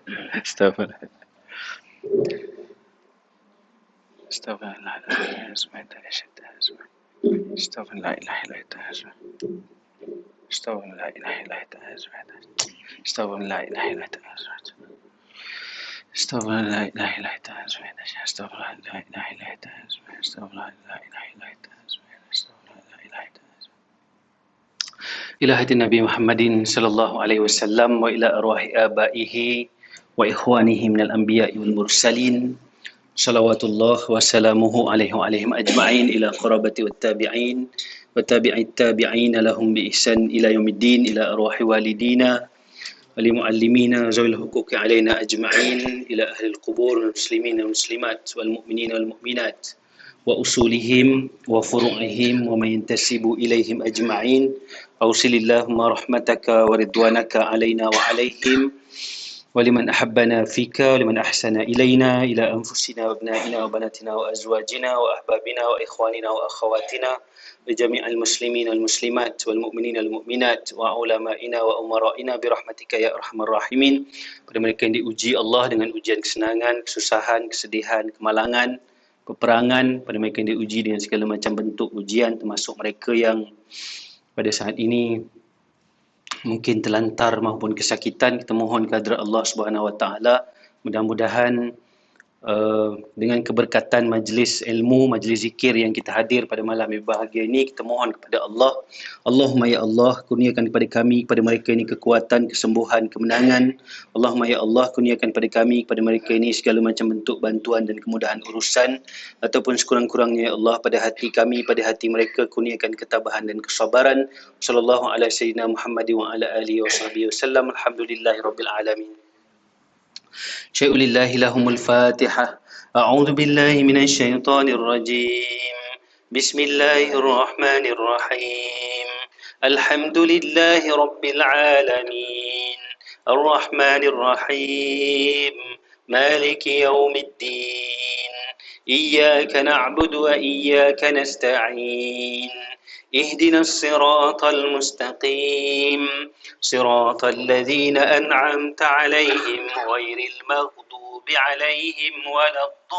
Astagfirullah. Astagfirullah. Astagfirullah. إلى هدي النبي محمد صلى الله عليه وسلم وإلى أرواح آبائه وإخوانه من الأنبياء والمرسلين صلوات الله وسلامه عليه وعليهم أجمعين إلى قرابة والتابعين وتابع التابعين لهم بإحسان إلى يوم الدين إلى أرواح والدينا ولمعلمينا ذوي الحقوق علينا أجمعين إلى أهل القبور المسلمين والمسلمات والمؤمنين والمؤمنات وأصولهم وفروعهم ومن ينتسب إليهم أجمعين أوصل اللهم رحمتك ورضوانك علينا وعليهم ولمن أحبنا فيك ولمن أحسن إلينا إلى أنفسنا وابنائنا وبناتنا وأزواجنا وأحبابنا وإخواننا وأخواتنا وجميع المسلمين والمسلمات والمؤمنين والمؤمنات وعلمائنا وأمرائنا برحمتك يا أرحم الراحمين. Pada mereka yang diuji Allah dengan ujian kesenangan, kesusahan, kesedihan, kemalangan, peperangan, pada mereka yang diuji dengan segala macam bentuk ujian, termasuk mereka yang pada saat ini mungkin terlantar maupun kesakitan, kita mohon kehadrat Allah Subhanahu Wa Taala, mudah-mudahan dengan keberkatan majlis ilmu, majlis zikir yang kita hadir pada malam yang bahagia ini, kita mohon kepada Allah, Allahumma ya Allah, kurniakan kepada kami, kepada mereka ini kekuatan, kesembuhan, kemenangan. Allahumma ya Allah, kurniakan kepada kami, kepada mereka ini segala macam bentuk bantuan dan kemudahan urusan, ataupun sekurang-kurangnya ya Allah pada hati kami, pada hati mereka, kurniakan ketabahan dan kesabaran. Sallallahu ala sayyidina Muhammad wa ala alihi wa sahbihi wasallam. Alhamdulillahirabbil alamin. شيء لله لهم الفاتحة. أعوذ بالله من الشيطان الرجيم. بسم الله الرحمن الرحيم. الحمد لله رب العالمين الرحمن الرحيم مالك يوم الدين إياك نعبد وإياك نستعين اهدنا الصراط المستقيم صراط الذين أنعمت عليهم غير المغضوب عليهم ولا الضالين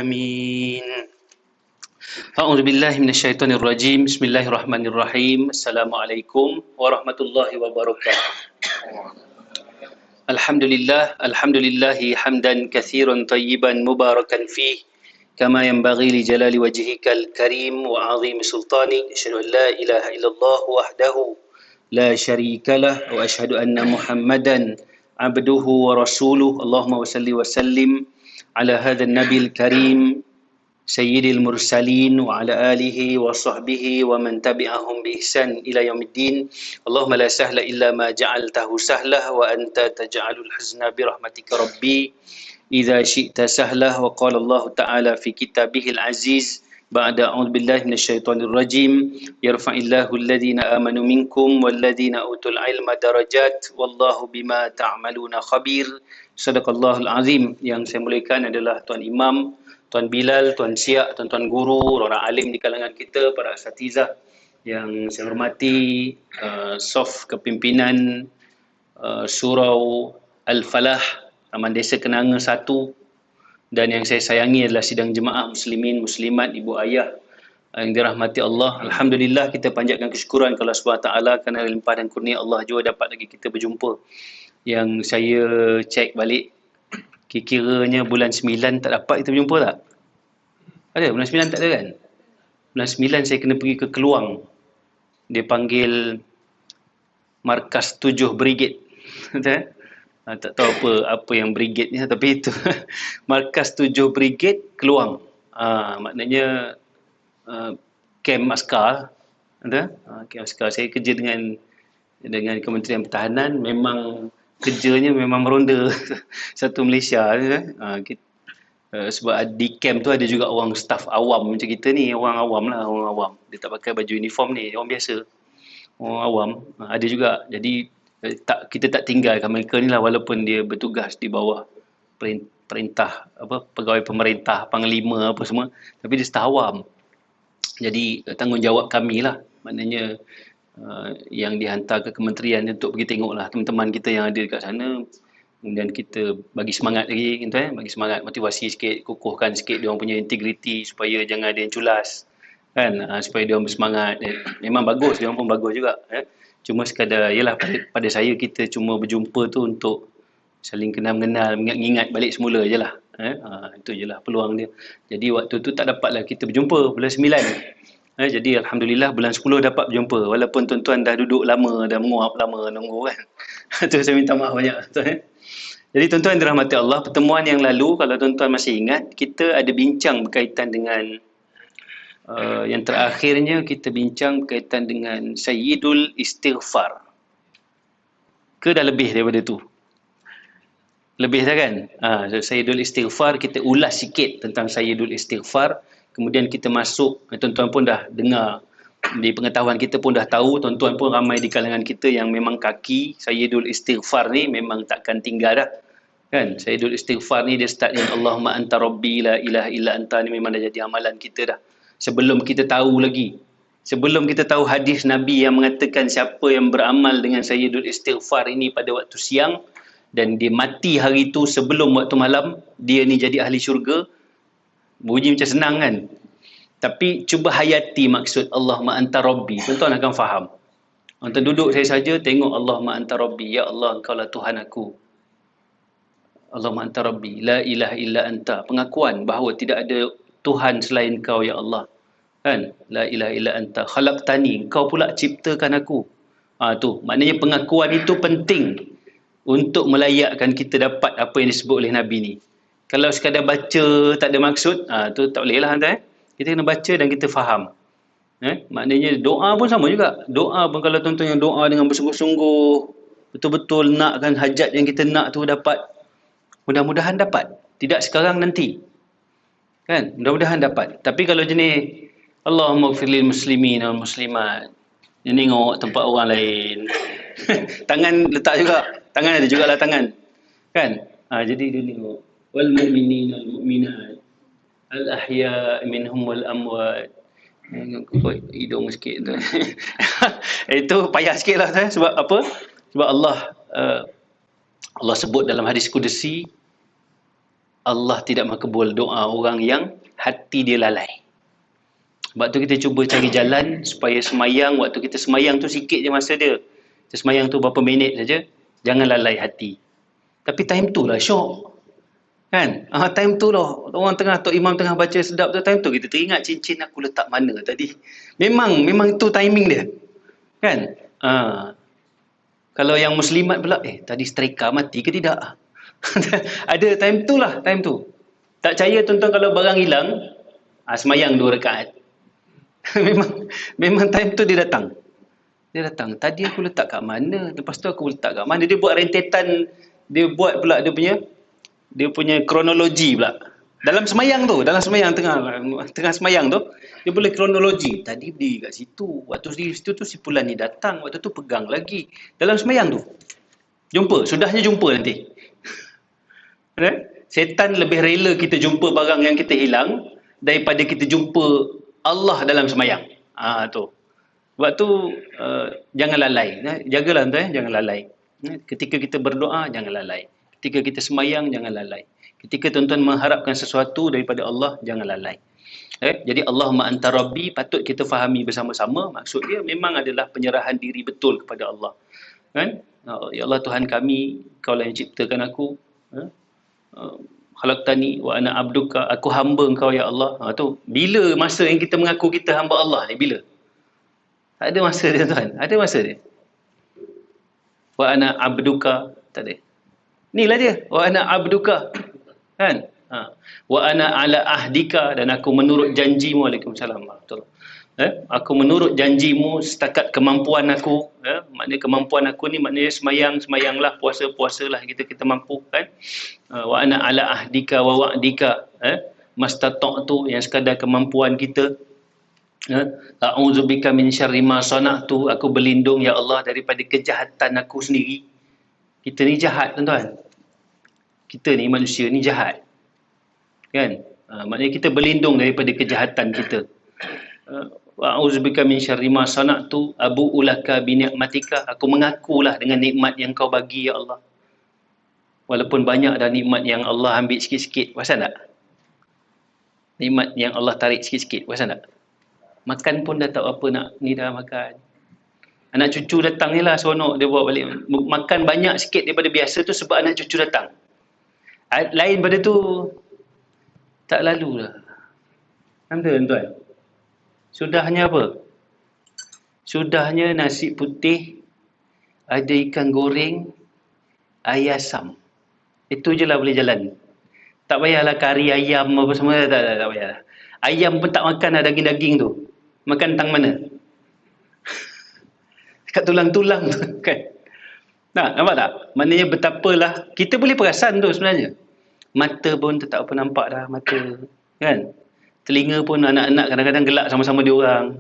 آمين. أعوذ بالله من الشيطان الرجيم. بسم الله الرحمن الرحيم. السلام عليكم ورحمة الله وبركاته. الحمد لله حمدا كثيرا طيبا مباركا فيه كما ينبغي لجلال وجهك الكريم وعظيم سلطانك. أشهد أن لا إله إلا الله وحده لا شريك له وأشهد أن محمدا عبده ورسوله. اللهم صل وسلم على هذا النبي الكريم سيد المرسلين وعلى آله وصحبه ومن تبعهم بإحسان إلى يوم الدين. اللهم لا سهل إلا ما جعلته سهلا وأنت تجعل الحزن برحمتك ربي إذا شئت سهله. وقال الله تعالى في كتابه العزيز بعد أعوذ بالله من الشيطان الرجيم يرفع الله الذين آمنوا منكم والذين أوتوا العلم درجات والله بما تعملون خبير. Sadaqallahul Azim. Yang saya muliakan adalah Tuan Imam, Tuan Bilal, Tuan Siak, Tuan-tuan guru, orang alim di kalangan kita, para asatizah yang saya hormati, Sof Kepimpinan Surau Al-Falah Taman Desa Kenanga 1, dan yang saya sayangi adalah sidang jemaah muslimin, muslimat, ibu ayah yang dirahmati Allah. Alhamdulillah, kita panjatkan kesyukuran kepada Allah SWT kerana limpah dan kurnia Allah juga dapat lagi kita berjumpa. Yang saya cek balik, kira-kiranya bulan 9 tak dapat kita berjumpa tak? Ada? Bulan 9 tak ada kan? Bulan 9 saya kena pergi ke Keluang. Dia panggil Markas 7 Brigade. Betul? Tak tahu apa yang brigade ni, tapi itu Markas 7 Brigade Keluang. Maknanya kem askar. Kem askar. Saya kerja dengan Kementerian Pertahanan, memang kerjanya memang meronda satu Malaysia. Sebab di kem tu ada juga orang staf awam macam kita ni, orang awam. Dia tak pakai baju uniform ni, orang biasa, orang awam. Ada juga. Jadi kita tak tinggalkan mereka ni lah, walaupun dia bertugas di bawah perintah pegawai pemerintah, panglima apa semua, tapi dia staf awam. Jadi tanggungjawab kami lah, maknanya yang dihantar ke kementerian untuk pergi tengoklah teman-teman kita yang ada dekat sana. Kemudian kita bagi semangat lagi, gitu, bagi semangat, motivasi sikit, kukuhkan sikit dia orang punya integriti supaya jangan ada yang culas, kan, supaya dia orang bersemangat. Memang bagus, dia orang pun bagus juga, cuma sekadar yalah, pada saya kita cuma berjumpa tu untuk saling kenal-mengenal, mengingat balik semula je lah. Itu je lah peluang dia. Jadi waktu tu tak dapatlah kita berjumpa bulan 9. Jadi Alhamdulillah bulan 10 dapat berjumpa. Walaupun tuan-tuan dah duduk lama, dah menguap lama nunggu kan. Tu saya minta maaf banyak. Jadi tuan-tuan yang dirahmati Allah, pertemuan yang lalu kalau tuan-tuan masih ingat, kita ada bincang berkaitan dengan yang terakhirnya kita bincang berkaitan dengan Sayyidul Istighfar. Ke dah lebih daripada tu? Lebih dah kan? Sayyidul Istighfar, kita ulas sikit tentang Sayyidul Istighfar. Kemudian kita masuk, tuan-tuan pun dah dengar, di pengetahuan kita pun dah tahu, tuan-tuan pun ramai di kalangan kita yang memang kaki Sayyidul Istighfar ni memang takkan tinggal dah. Kan? Sayyidul Istighfar ni dia start dengan Allahumma anta rabbi la ilaha illa anta, ni memang dah jadi amalan kita dah. Sebelum kita tahu lagi. Sebelum kita tahu hadis Nabi yang mengatakan siapa yang beramal dengan Sayyidul Istighfar ini pada waktu siang dan dia mati hari itu sebelum waktu malam, dia ni jadi ahli syurga. Bunyi macam senang kan? Tapi cuba hayati maksud Allahumma anta rabbi. Tuan-tuan akan faham. Tuan duduk saya saja tengok Allahumma anta rabbi. Ya Allah, engkau lah Tuhan aku. Allahumma anta rabbi. La ilaha illa anta. Pengakuan bahawa tidak ada Tuhan selain kau ya Allah. Kan? La ilaha illa anta. Khalaqtani. Kau pula ciptakan aku. Tu. Maknanya pengakuan itu penting untuk melayakkan kita dapat apa yang disebut oleh Nabi ni. Kalau sekadar baca tak ada maksud, tu tak boleh lah. Kita kena baca dan kita faham. Maknanya doa pun sama juga. Doa pun kalau tuan-tuan yang doa dengan bersungguh-sungguh, betul-betul nakkan hajat yang kita nak tu dapat, mudah-mudahan dapat. Tidak sekarang, nanti. Kan? Mudah-mudahan dapat. Tapi kalau jenis Allahumma gfirlil muslimin wal muslimat, dia tengok tempat orang lain. Tangan letak juga. Tangan ada jugalah tangan. Kan? Jadi dia tengok wal mu'minin wal mu'minat al ahya minhum wal amwat. Hidung sikit tu. Itu payah sikit lah. Sebab apa? Sebab Allah sebut dalam hadis kudusi, Allah tidak makbul doa orang yang hati dia lalai. Sebab tu kita cuba cari jalan supaya semayang, waktu kita semayang tu sikit je masa dia. Kita semayang tu berapa minit saja, jangan lalai hati. Tapi time tu lah syok. Kan? Time tu lah, orang tengah, Tok Imam tengah baca sedap tu, time tu kita teringat cincin aku letak mana tadi. Memang tu timing dia. Kan? Kalau yang muslimat pula, tadi striker mati ke tidak? Ada time tu lah, time tu. Tak percaya tuan-tuan kalau barang hilang, semayang 2 rakaat. memang time tu dia datang. Dia datang. Tadi aku letak kat mana? Lepas tu aku letak kat mana? Dia buat rentetan, dia buat pula dia punya kronologi pula. Dalam semayang tu, tengah semayang tu, dia boleh kronologi. Tadi berdiri kat situ. Waktu berdiri situ tu si Fulan ni datang. Waktu tu pegang lagi. Dalam semayang tu. Jumpa. Sudahnya jumpa nanti. Setan lebih rela kita jumpa barang yang kita hilang daripada kita jumpa Allah dalam semayang. Tu. Sebab tu jangan lalai. Jagalah tuan, jangan lalai. Ketika kita berdoa, jangan lalai. Ketika kita semayang, jangan lalai. Ketika tuan-tuan mengharapkan sesuatu daripada Allah, jangan lalai. Jadi Allahumma anta rabbi patut kita fahami bersama-sama. Maksud dia memang adalah penyerahan diri betul kepada Allah. Kan? Ya Allah Tuhan kami, Kau lah yang ciptakan aku. Khalaqtani wa ana abduka, aku hamba Engkau ya Allah. Tu bila masa yang kita mengaku kita hamba Allah ni, bila? Tak ada masa dia tuan. Ada masa dia. Wa ana abduka, tak ada. Inilah dia. Wa ana abduka. Kan? Wa ana ala ahdika, dan aku menurut janjimu. Waalaikumsalam. Betul. Aku menurut janjimu setakat kemampuan aku. Maknanya kemampuan aku ni maknanya semayanglah, puasalah kita mampu kan. Wa ana ala ahdika wa wa'dika, mastata'tu, yang sekadar kemampuan kita. A'udzubika min syarri ma sana'tu, aku berlindung ya Allah daripada kejahatan aku sendiri. Kita ni jahat tuan-tuan. Kita ni manusia ni jahat. Kan? Maknanya kita berlindung daripada kejahatan kita. Wa a'udzubika min syarri ma sana'tu abu'u laka bi ni'matika. Aku mengakulah dengan nikmat yang kau bagi ya Allah. Walaupun banyak dah nikmat yang Allah ambil sikit-sikit, perasan tak? Nikmat yang Allah tarik sikit-sikit, perasan tak? Makan pun dah tak apa nak ni dah makan. Anak cucu datang ni lah seronok dia bawa balik. Makan banyak sikit daripada biasa tu sebab anak cucu datang. Lain pada tu tak lalu lah. Nampak tuan? Sudahnya apa? Sudahnya nasi putih, ada ikan goreng, air asam. Itu je lah boleh jalan. Tak payahlah kari ayam apa semua, tak payah. Ayam pun tak makan lah daging-daging tu. Makan tang mana? Kat tulang-tulang tu kan. Nah, nampak tak? Maknanya betapalah kita boleh perasan tu sebenarnya. Mata pun tak apa nampak dah mata, kan? Telinga pun anak-anak kadang-kadang gelak sama-sama dia orang.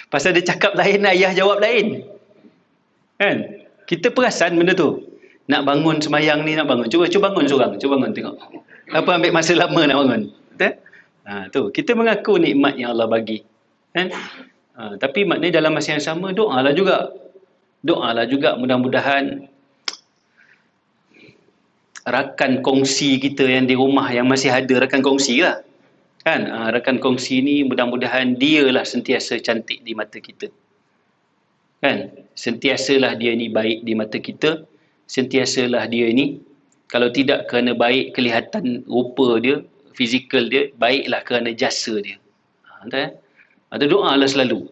Pasal dia cakap lain, ayah jawab lain. Kan? Kita perasan benda tu. Nak bangun semayang ni, nak bangun. Cuba bangun seorang. Cuba bangun tengok. Apa ambil masa lama nak bangun? Betul? Tu. Kita mengaku nikmat yang Allah bagi. Kan? Tapi maknanya dalam masa yang sama, doalah juga. Doalah juga mudah-mudahan rakan kongsi kita yang di rumah yang masih ada rakan kongsi lah. Kan? Rakan kongsi ni mudah-mudahan dialah sentiasa cantik di mata kita. Kan? Sentiasalah dia ni baik di mata kita. Sentiasalah dia ni, kalau tidak kerana baik kelihatan rupa dia, fizikal dia, baiklah kerana jasa dia. Atau doalah selalu.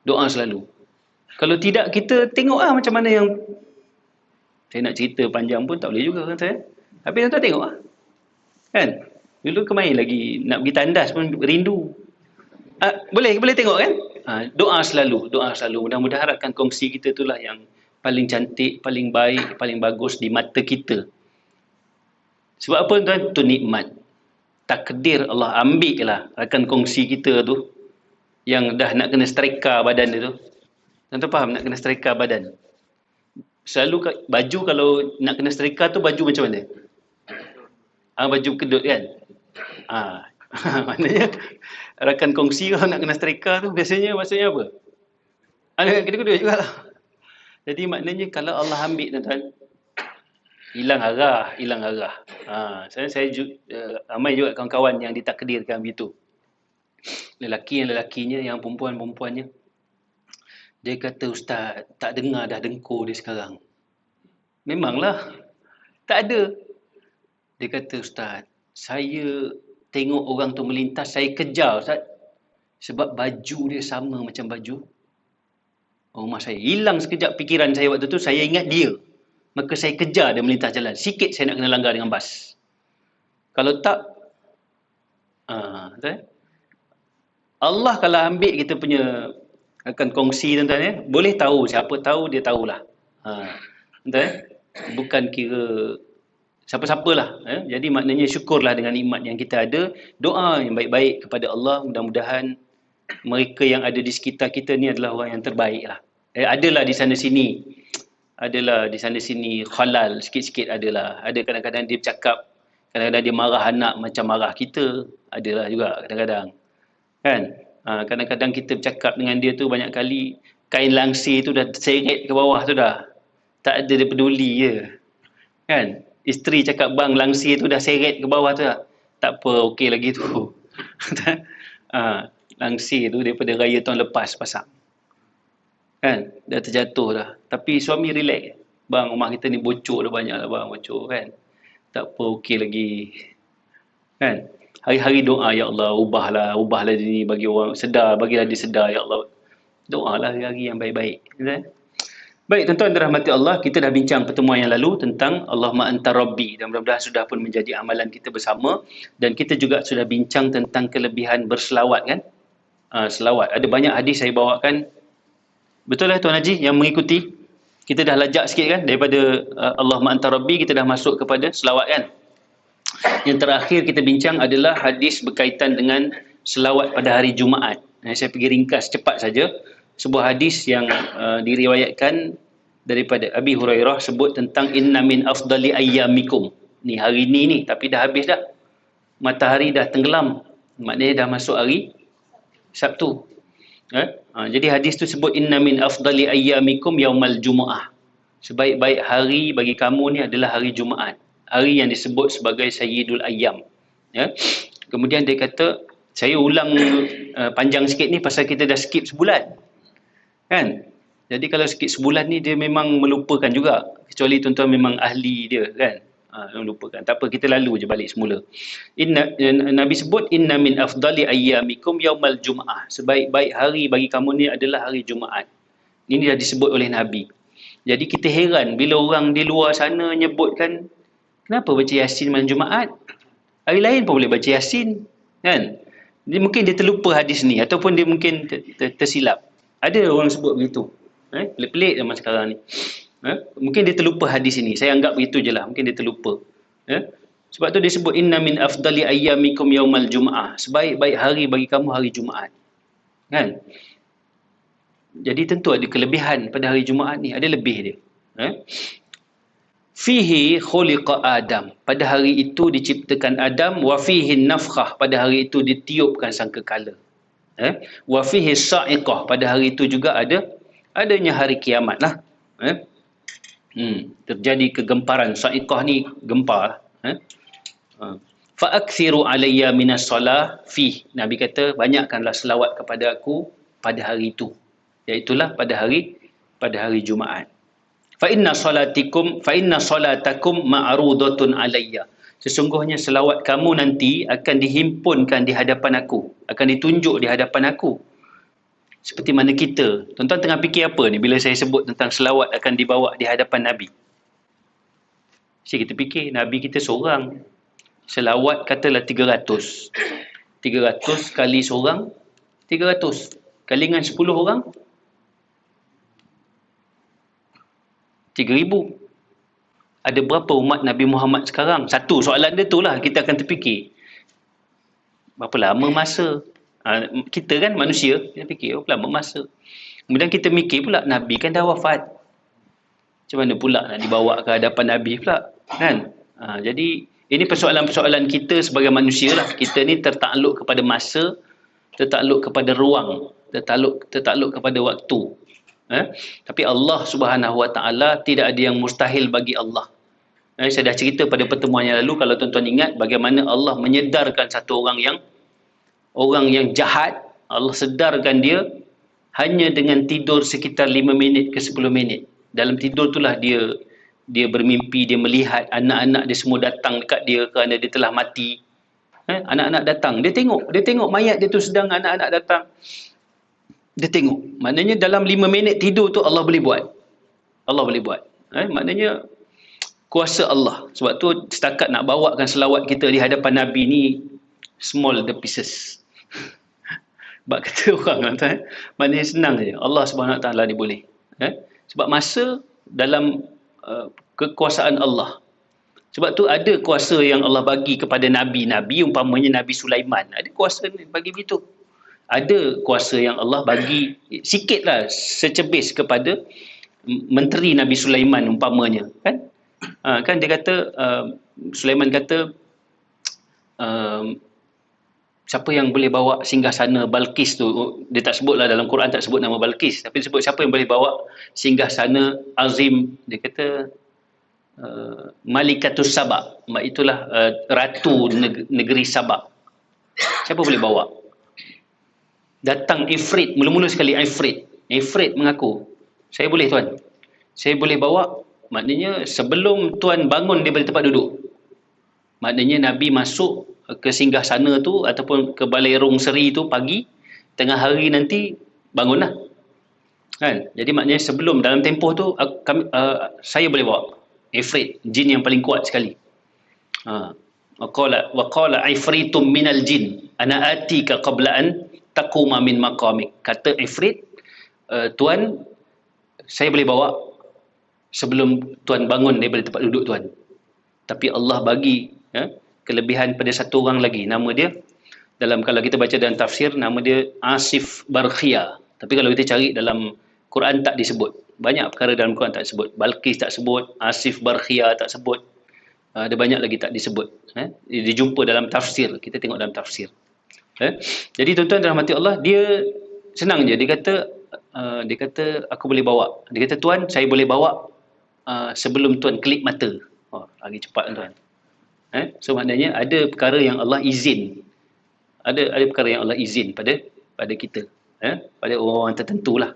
Doa selalu. Kalau tidak, kita tengoklah macam mana yang saya nak cerita panjang pun tak boleh juga kan saya. Tapi tuan-tuan tengoklah. Kan? Dulu kemain lagi nak pergi tandas pun rindu. Boleh tengok kan? Doa selalu. Mudah-mudahan rakan kongsi kita itulah yang paling cantik, paling baik, paling bagus di mata kita. Sebab apa tuan? Itu nikmat. Takdir Allah ambil lah rakan kongsi kita tu yang dah nak kena setrika badan dia tu. Tuan-tuan faham nak kena setrika badan? Selalu baju kalau nak kena setrika tu baju macam mana? Baju kedut kan? Maknanya rakan kongsi kalau nak kena setrika tu biasanya maksudnya apa? Kedut-kedut juga lah. Jadi maknanya kalau Allah ambil tuan-tuan, hilang arah. Saya ramai juga kawan-kawan yang ditakdirkan begitu. Lelaki-lelakinya yang perempuan-perempuannya. Dia kata, Ustaz, tak dengar dah dengkur dia sekarang. Memanglah, tak ada. Dia kata, Ustaz, saya tengok orang tu melintas, saya kejar Ustaz. Sebab baju dia sama macam baju rumah saya. Hilang sekejap pikiran saya waktu tu, saya ingat dia. Maka saya kejar dia melintas jalan. Sikit saya nak kena langgar dengan bas. Kalau tak, Allah kalau ambil kita punya akan kongsi tuan-tuan ya, boleh tahu, siapa tahu dia tahulah. Bukan kira siapa-siapalah. Jadi maknanya syukurlah dengan nikmat yang kita ada. Doa yang baik-baik kepada Allah, mudah-mudahan mereka yang ada di sekitar kita ni adalah orang yang terbaik lah. Adalah di sana sini khalal sikit-sikit adalah. Ada kadang-kadang dia bercakap, kadang-kadang dia marah anak macam marah kita, adalah juga kadang-kadang. Kan? Kadang-kadang kita bercakap dengan dia tu banyak kali kain langsir tu dah seret ke bawah tu dah. Tak ada dia peduli je. Kan? Isteri cakap bang langsir tu dah seret ke bawah tu dah. Tak apa, okey lagi tu. Langsir tu daripada raya tahun lepas pasang. Kan? Dah terjatuh dah. Tapi suami relax. Bang, rumah kita ni bocor dah banyak lah bang, bocor kan. Tak apa, okey lagi. Kan? Hari-hari doa, ya Allah, ubahlah dia ni bagi orang sedar, bagilah dia sedar, ya Allah. Doalah hari-hari yang baik-baik. Kan? Baik, tuan-tuan dirahmati Allah, kita dah bincang pertemuan yang lalu tentang Allahumma anta rabbi, dan mudah-mudahan sudah pun menjadi amalan kita bersama. Dan kita juga sudah bincang tentang kelebihan berselawat kan. Selawat. Ada banyak hadis saya bawakan. Betul lah Tuan Haji yang mengikuti. Kita dah lajak sikit kan daripada Allahumma anta rabbi, kita dah masuk kepada selawat kan. Yang terakhir kita bincang adalah hadis berkaitan dengan selawat pada hari Jumaat. Saya pergi ringkas cepat saja. Sebuah hadis yang diriwayatkan daripada Abi Hurairah sebut tentang inna min afdali ayyamikum. Ni hari ni tapi dah habis dah. Matahari dah tenggelam. Maknanya dah masuk hari Sabtu. Jadi hadis tu sebut inna min afdali ayyamikum yaumal jumu'ah. Sebaik-baik hari bagi kamu ni adalah hari Jumaat. Hari yang disebut sebagai Sayyidul Ayyam. Ya. Kemudian dia kata, saya ulang panjang sikit ni pasal kita dah skip sebulan. Kan? Jadi kalau skip sebulan ni dia memang melupakan juga. Kecuali tuan-tuan memang ahli dia kan. Melupakan. Tak apa, kita lalu je balik semula. Nabi sebut inna min afdali ayyamikum yaumal jum'ah. Sebaik-baik hari bagi kamu ni adalah hari Jumaat. Ini dah disebut oleh Nabi. Jadi kita heran bila orang di luar sana nyebutkan kenapa baca Yasin malam Jumaat? Hari lain pun boleh baca Yasin. Kan? Mungkin dia terlupa hadis ni ataupun dia mungkin tersilap. Ada orang sebut begitu. Pelik-pelik zaman sekarang ni. Mungkin dia terlupa hadis ini. Saya anggap begitu je lah. Mungkin dia terlupa. Sebab tu dia sebut inna min afdali ayyamikum yaumal jum'ah. Sebaik-baik hari bagi kamu hari Jumaat. Kan? Jadi tentu ada kelebihan pada hari Jumaat ni. Ada lebih dia. Fihi khuliqa Adam. Pada hari itu diciptakan Adam. Wa fihi nafkhah. Pada hari itu ditiupkan sangkakala. Wa fihi sa'iqah. Pada hari itu juga adanya hari kiamat lah. Terjadi kegemparan. Sa'iqah ni gempar. Fa'akthiru alayya minas salah fih. Nabi kata, banyakkanlah selawat kepada aku pada hari itu. Iaitulah pada hari Jumaat. Fa inna salatakum ma'rudatun alayya. Sesungguhnya selawat kamu nanti akan dihimpunkan di hadapan aku, akan ditunjuk di hadapan aku. Seperti mana kita, tuan-tuan tengah fikir apa ni bila saya sebut tentang selawat akan dibawa di hadapan Nabi? Kita fikir Nabi kita seorang. Selawat katalah 300. 300 kali seorang 300. Kali dengan 10 orang 3,000. Ada berapa umat Nabi Muhammad sekarang? Satu soalan dia tu lah kita akan terfikir. Berapa lama masa? Kita kan manusia, kita fikir berapa lama masa? Kemudian kita mikir pula Nabi kan dah wafat. Macam mana pula nak dibawa ke hadapan Nabi pula? Kan? Jadi ini persoalan-persoalan kita sebagai manusia lah. Kita ni tertakluk kepada masa, tertakluk kepada ruang, tertakluk kepada waktu. Tapi Allah Subhanahu Wa Taala tidak ada yang mustahil bagi Allah. Saya dah cerita pada pertemuan yang lalu, kalau tuan-tuan ingat bagaimana Allah menyedarkan satu orang yang jahat. Allah sedarkan dia hanya dengan tidur sekitar 5 minit ke 10 minit. Dalam tidur itulah dia bermimpi, dia melihat anak-anak dia semua datang dekat dia kerana dia telah mati. Anak-anak datang, dia tengok mayat dia tu sedang anak-anak datang. Dia tengok. Maknanya dalam 5 minit tidur tu Allah boleh buat. Maknanya kuasa Allah. Sebab tu setakat nak bawakan selawat kita di hadapan Nabi ni small the pieces. Sebab kata orang tuan, maknanya senang je. Allah Subhanahu Wa Taala ni boleh. Sebab masa dalam kekuasaan Allah. Sebab tu ada kuasa yang Allah bagi kepada Nabi-Nabi, umpamanya Nabi Sulaiman. Ada kuasa ni bagi begitu. Ada kuasa yang Allah bagi sikitlah secebis kepada menteri Nabi Sulaiman umpamanya. Kan dia kata, Sulaiman kata, siapa yang boleh bawa singgahsana Balqis tu, dia tak sebutlah dalam Quran, tak sebut nama Balqis, tapi sebut siapa yang boleh bawa singgahsana Azim, dia kata Malikatus Sabak, itulah ratu negeri Sabak. Siapa boleh bawa? Datang Ifrit, mula-mula sekali Ifrit mengaku, saya boleh tuan, saya boleh bawa. Maknanya sebelum tuan bangun daripada tempat duduk, maknanya Nabi masuk ke singgahsana tu ataupun ke balai rong seri tu pagi, tengah hari nanti bangunlah. Kan? Jadi maknanya sebelum dalam tempoh tu saya boleh bawa Ifrit, jin yang paling kuat sekali. Wa qala ifritum minal jin ana atika qabla an taquma min maqamik. Kata Ifrit, tuan, saya boleh bawa sebelum tuan bangun daripada tempat duduk tuan. Tapi Allah bagi kelebihan pada satu orang lagi. Nama dia, kalau kita baca dalam tafsir, nama dia Asif Barkhia. Tapi kalau kita cari dalam Quran tak disebut. Banyak perkara dalam Quran tak disebut. Balqis tak sebut, Asif Barkhia tak sebut. Ada banyak lagi tak disebut. Dijumpa dalam tafsir. Kita tengok dalam tafsir. Jadi tuan-tuan dan rahmati Allah, dia senang je. Dia kata aku boleh bawa. Dia kata tuan, saya boleh bawa sebelum tuan kelip mata. Oh, lagi cepat tuan. So maknanya ada perkara yang Allah izin. Ada perkara yang Allah izin pada kita. Pada orang-orang tertentu lah.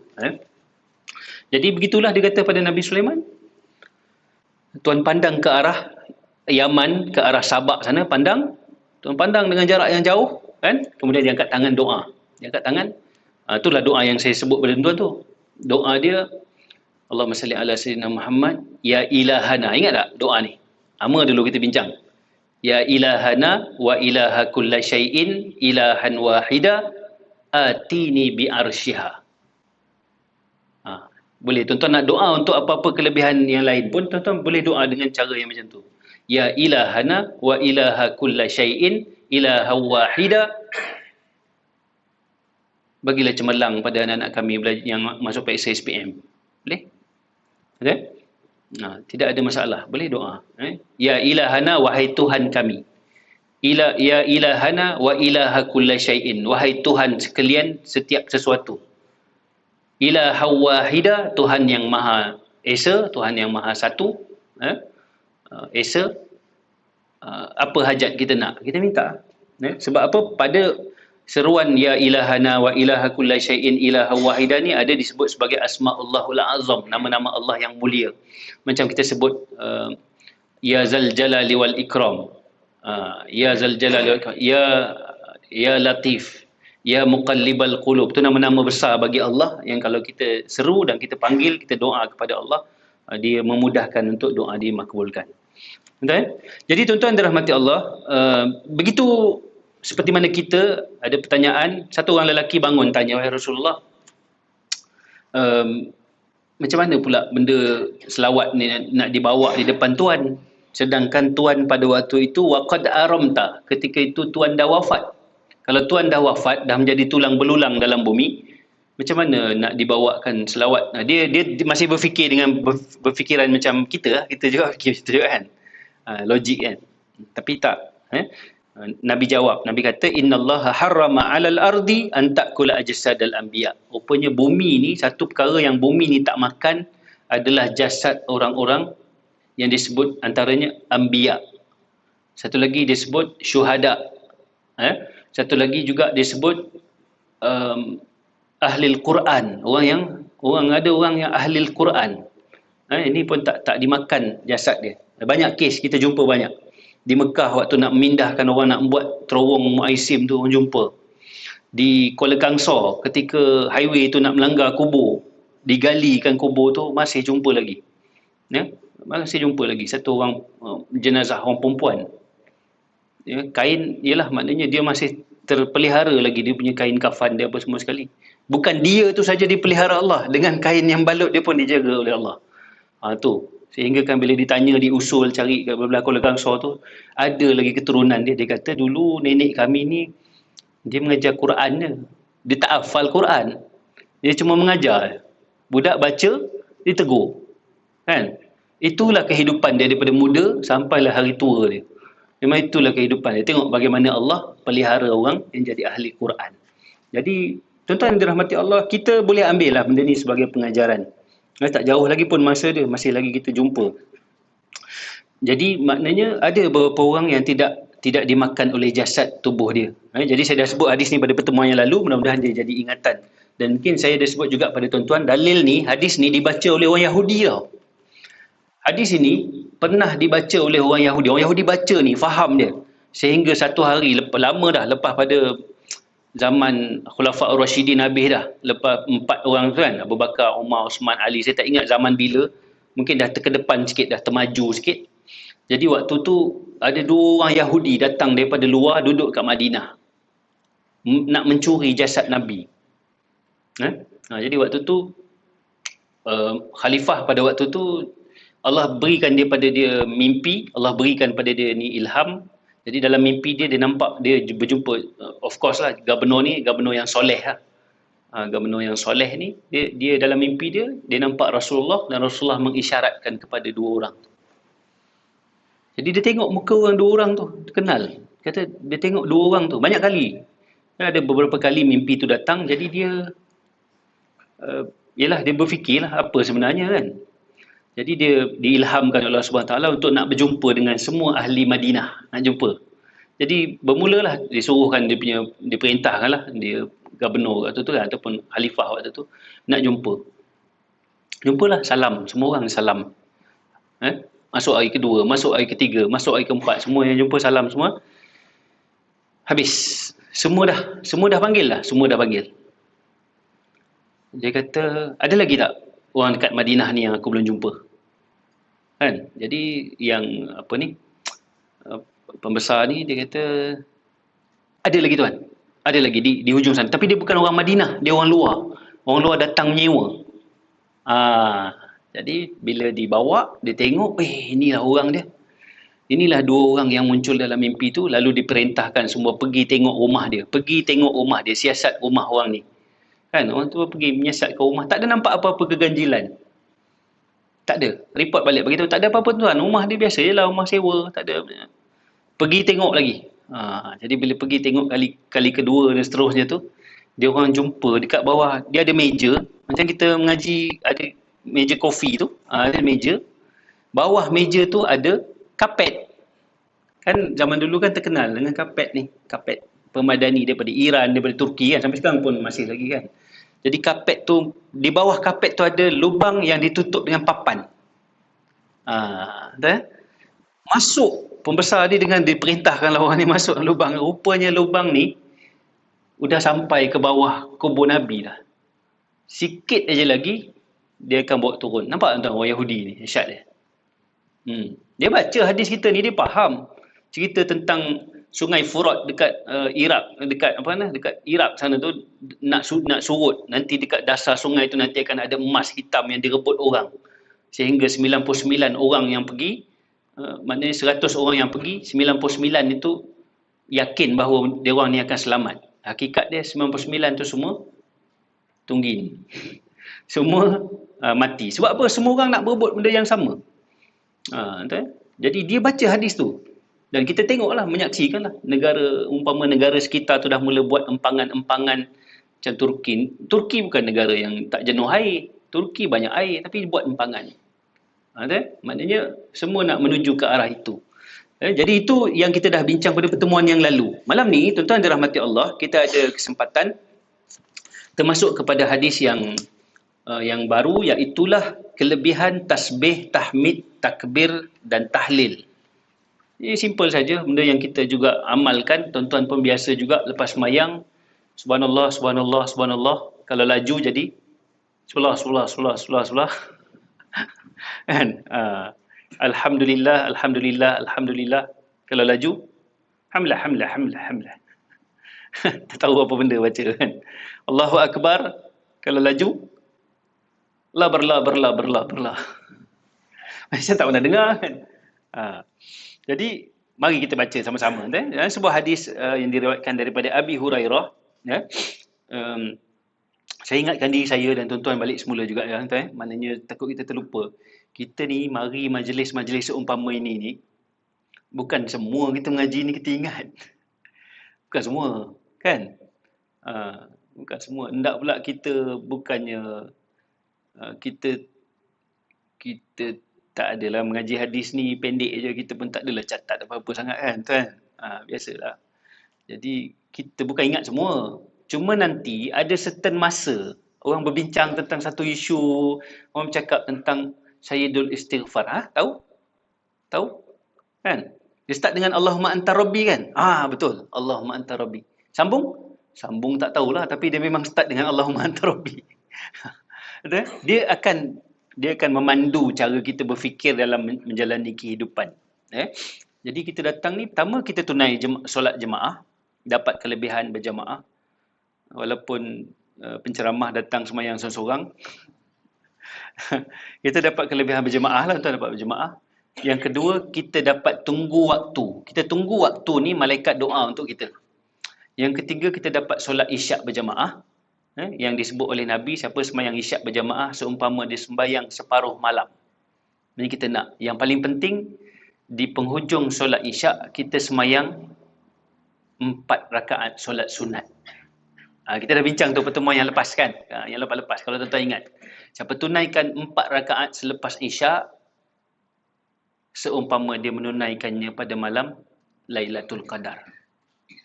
Jadi begitulah dia kata pada Nabi Sulaiman. Tuan pandang ke arah Yaman, ke arah Sabak sana, tuan pandang dengan jarak yang jauh, kan? Kemudian dia angkat tangan doa. Dia angkat tangan. Itulah doa yang saya sebut pada tuan tu. Doa dia, Allahumma salli ala sayyidina Muhammad, ya ilahana. Ingat tak doa ni? Lama dulu kita bincang. Ya ilahana wa ilaha kulla syai'in ilahan wahida atini bi arsyiha. Boleh tuan-tuan nak doa untuk apa-apa kelebihan yang lain pun, tuan-tuan boleh doa dengan cara yang macam tu. Ya ilahana wa ilaha kulla syai'in ilaha wahida. Bagilah cemerlang pada anak-anak kami yang masuk PSA SPM. Boleh? Okay? Tidak ada masalah. Boleh doa. Ya ilahana, wahai Tuhan kami. Ya ilahana wa ilaha kulla syai'in. Wahai Tuhan sekalian setiap sesuatu. Ilaha wahida, Tuhan yang maha esa, Tuhan yang maha satu. Esa. Apa hajat kita nak? Kita minta. Sebab apa? Pada seruan ya ilahana wa ilaha kulla syai'in ilaha wahida ni ada disebut sebagai asma'ullahul azam, nama-nama Allah yang mulia. Macam kita sebut ya zal jalali wal ikram. Ya zal jalali wal ikram. Ya latif. Ya muqallibal qulub. Itu nama-nama besar bagi Allah yang kalau kita seru dan kita panggil, kita doa kepada Allah, dia memudahkan untuk doa dimakbulkan. Betul? Jadi tuan-tuan dirahmati Allah, begitu seperti mana kita ada pertanyaan, satu orang lelaki bangun tanya, wahai Rasulullah, macam mana pula benda selawat ni nak dibawa di depan tuan, sedangkan tuan pada waktu itu waqad aramta, ketika itu tuan dah wafat. Kalau tuan dah wafat, dah menjadi tulang belulang dalam bumi, macam mana nak dibawakan selawat? Dia masih berfikir dengan berfikiran macam kita juga fikir macam tu kan. Logik kan. Tapi tak. Nabi jawab, Nabi kata innallaha harrama 'alal ardi an ta'kula ajsadal anbiya. Rupanya bumi ni, satu perkara yang bumi ni tak makan adalah jasad orang-orang yang disebut antaranya anbiya. Satu lagi disebut syuhada. Satu lagi juga disebut ahlil Quran, orang yang ahlil Quran. Ini pun tak dimakan jasad dia. Banyak kes kita jumpa banyak. Di Mekah waktu nak memindahkan orang, nak buat terowong Muaisim tu, orang jumpa. Di Kuala Kangsar ketika highway tu nak melanggar kubur, digalikan kubur tu, masih jumpa lagi. Masih jumpa lagi satu orang jenazah orang perempuan. Kain, ialah maknanya dia masih terpelihara lagi, dia punya kain kafan dia apa semua sekali. Bukan dia tu saja dipelihara Allah, dengan kain yang balut dia pun dijaga oleh Allah. Tu sehingga kan bila ditanya, diusul cari kat belah Kuala Kangsar tu, ada lagi keturunan dia kata dulu nenek kami ni dia mengajar Quran dia tak hafal Quran, dia cuma mengajar budak baca, dia tegur kan. Itulah kehidupan dia daripada muda sampailah hari tua dia. Memang itulah kehidupan dia. Tengok bagaimana Allah pelihara orang yang jadi ahli Quran. Jadi tuan-tuan yang dirahmati Allah, kita boleh ambil lah benda ni sebagai pengajaran. Tak jauh lagi pun masa dia, masih lagi kita jumpa. Jadi maknanya ada beberapa orang yang tidak dimakan oleh jasad tubuh dia. Jadi saya dah sebut hadis ni pada pertemuan yang lalu, mudah-mudahan dia jadi ingatan. Dan mungkin saya dah sebut juga pada tuan-tuan, dalil ni, hadis ni dibaca oleh orang Yahudi tau. Hadis ini pernah dibaca oleh orang Yahudi. Orang Yahudi baca ni, faham dia. Sehingga satu hari, lama dah, lepas pada zaman Khulafaur Rasyidin habis dah. Lepas 4 orang tu kan, Abu Bakar, Umar, Osman, Ali. Saya tak ingat zaman bila. Mungkin dah terkedepan sikit, dah termaju sikit. Jadi waktu tu ada 2 orang Yahudi datang daripada luar, duduk kat Madinah. Nak mencuri jasad Nabi. Jadi waktu tu, Khalifah pada waktu tu, Allah berikan dia pada dia mimpi, Allah berikan pada dia ni ilham. Jadi dalam mimpi dia nampak, dia berjumpa, of course lah, gubernur ni, gubernur yang soleh lah. Gubernur yang soleh ni, dia dalam mimpi dia nampak Rasulullah, dan Rasulullah mengisyaratkan kepada 2 orang. Jadi dia tengok muka orang 2 orang tu, dia kenal. Kata dia tengok 2 orang tu, banyak kali. Dan ada beberapa kali mimpi tu datang, jadi dia yalah dia berfikirlah apa sebenarnya kan. Jadi dia diilhamkan oleh Allah Subhanahu Taala untuk nak berjumpa dengan semua ahli Madinah, nak jumpa. Jadi bermulalah disuruhkan dia punya, diperintahkanlah dia gubernur waktu tu lah ataupun khalifah waktu tu nak jumpa. Jumpalah, salam, semua orang salam. Masuk hari kedua, masuk hari ketiga, masuk hari keempat, semua yang jumpa salam semua. Habis. Semua dah panggil lah, semua dah panggil. Dia kata, ada lagi tak orang dekat Madinah ni yang aku belum jumpa? Kan? Jadi yang apa ni? Pembesar ni dia kata, ada lagi tuan. Ada lagi di hujung sana. Tapi dia bukan orang Madinah, dia orang luar. Orang luar datang menyewa. Jadi bila dibawa, dia tengok, inilah orang dia. Inilah dua orang yang muncul dalam mimpi tu, lalu diperintahkan semua pergi tengok rumah dia. Pergi tengok rumah dia, siasat rumah orang ni. Kan, orang tu pergi menyiasat ke rumah, tak ada nampak apa-apa keganjilan. Tak ada. Report balik beritahu, tak ada apa-apa tuan. Rumah dia biasa je lah, rumah sewa, tak ada. Pergi tengok lagi. Jadi bila pergi tengok kali kedua dan seterusnya tu, dia orang jumpa dekat bawah, dia ada meja, macam kita mengaji ada meja kopi tu, ada meja. Bawah meja tu ada kapet. Kan zaman dulu kan terkenal dengan kapet ni, kapet permadani daripada Iran, daripada Turki kan, sampai sekarang pun masih lagi kan. Jadi kapet tu, di bawah kapet tu ada lubang yang ditutup dengan papan. Masuk pembesar ni dengan diperintahkan orang ni masuk lubang. Rupanya lubang ni udah sampai ke bawah kubur Nabi dah. Sikit aja lagi dia akan bawa turun. Nampak tuan orang Yahudi ni, dahsyat dia. Dia baca hadis kita ni, dia faham cerita tentang Sungai Furat dekat Iraq, dekat Iraq sana tu nak surut. Nanti dekat dasar sungai tu nanti akan ada emas hitam yang direbut orang. Sehingga 99 orang yang pergi, maknanya 100 orang yang pergi, 99 itu yakin bahawa dia orang ni akan selamat. Hakikat dia 99 tu semua tunggin. Semua mati. Sebab apa? Semua orang nak berebut benda yang sama. Jadi dia baca hadis tu. Dan kita tengoklah, menyaksikanlah umpama negara sekitar tu dah mula buat empangan-empangan macam Turki. Turki bukan negara yang tak jenuh air. Turki banyak air tapi buat empangan. Maknanya semua nak menuju ke arah itu. Jadi itu yang kita dah bincang pada pertemuan yang lalu. Malam ni, tuan-tuan dirahmati Allah, kita ada kesempatan termasuk kepada hadis yang baru, iaitulah kelebihan tasbih, tahmid, takbir dan tahlil. Ini simple saja, benda yang kita juga amalkan. Tuan-tuan pun biasa juga lepas semayang, subhanallah, subhanallah, subhanallah. Kalau laju jadi subhanallah. Kan? Alhamdulillah, alhamdulillah, alhamdulillah. Kalau laju, alhamdulillah. Tak tahu apa benda baca kan. Allahu Akbar. Kalau laju, berlah. Saya tak pernah dengar kan. Jadi mari kita baca sama-sama. Dalam sebuah hadis yang diriwayatkan daripada Abi Hurairah. Saya ingatkan diri saya dan tuan-tuan balik semula juga ya, tuan. Maknanya takut kita terlupa. Kita ni mari majlis-majlis seumpama ini ni, bukan semua kita mengaji ni kita ingat. Bukan semua, kan? Bukan semua. Hendak pula kita bukannya kita tak adalah mengaji hadis ni pendek je, kita pun tak adalah catat apa-apa sangat kan, tuan. Biasalah. Jadi kita bukan ingat semua. Cuma nanti ada certain masa orang berbincang tentang satu isu, orang bercakap tentang Sayyidul Istighfar. Tahu? Kan? Dia start dengan Allahumma anta rabbi kan? Betul. Allahumma anta rabbi. Sambung tak tahulah, tapi dia memang start dengan Allahumma anta rabbi. Dia akan memandu cara kita berfikir dalam menjalani kehidupan. Jadi kita datang ni, pertama kita tunai solat jemaah, dapat kelebihan berjemaah. Walaupun penceramah datang semayang seorang-seorang, kita dapat kelebihan berjemaah lah, tuan, dapat berjemaah. Yang kedua, kita dapat tunggu waktu. Kita tunggu waktu ni, malaikat doa untuk kita. Yang ketiga, kita dapat solat isyak berjemaah. Yang disebut oleh Nabi, siapa sembahyang isyak berjamaah seumpama dia sembahyang separuh malam. Ini kita nak. Yang paling penting, di penghujung solat isyak, kita sembahyang 4 rakaat solat sunat. Kita dah bincang tu pertemuan yang lepas kan. Yang lepas-lepas kalau tuan-tuan ingat. Siapa tunaikan 4 rakaat selepas Isyak seumpama dia menunaikannya pada malam Lailatul Qadar.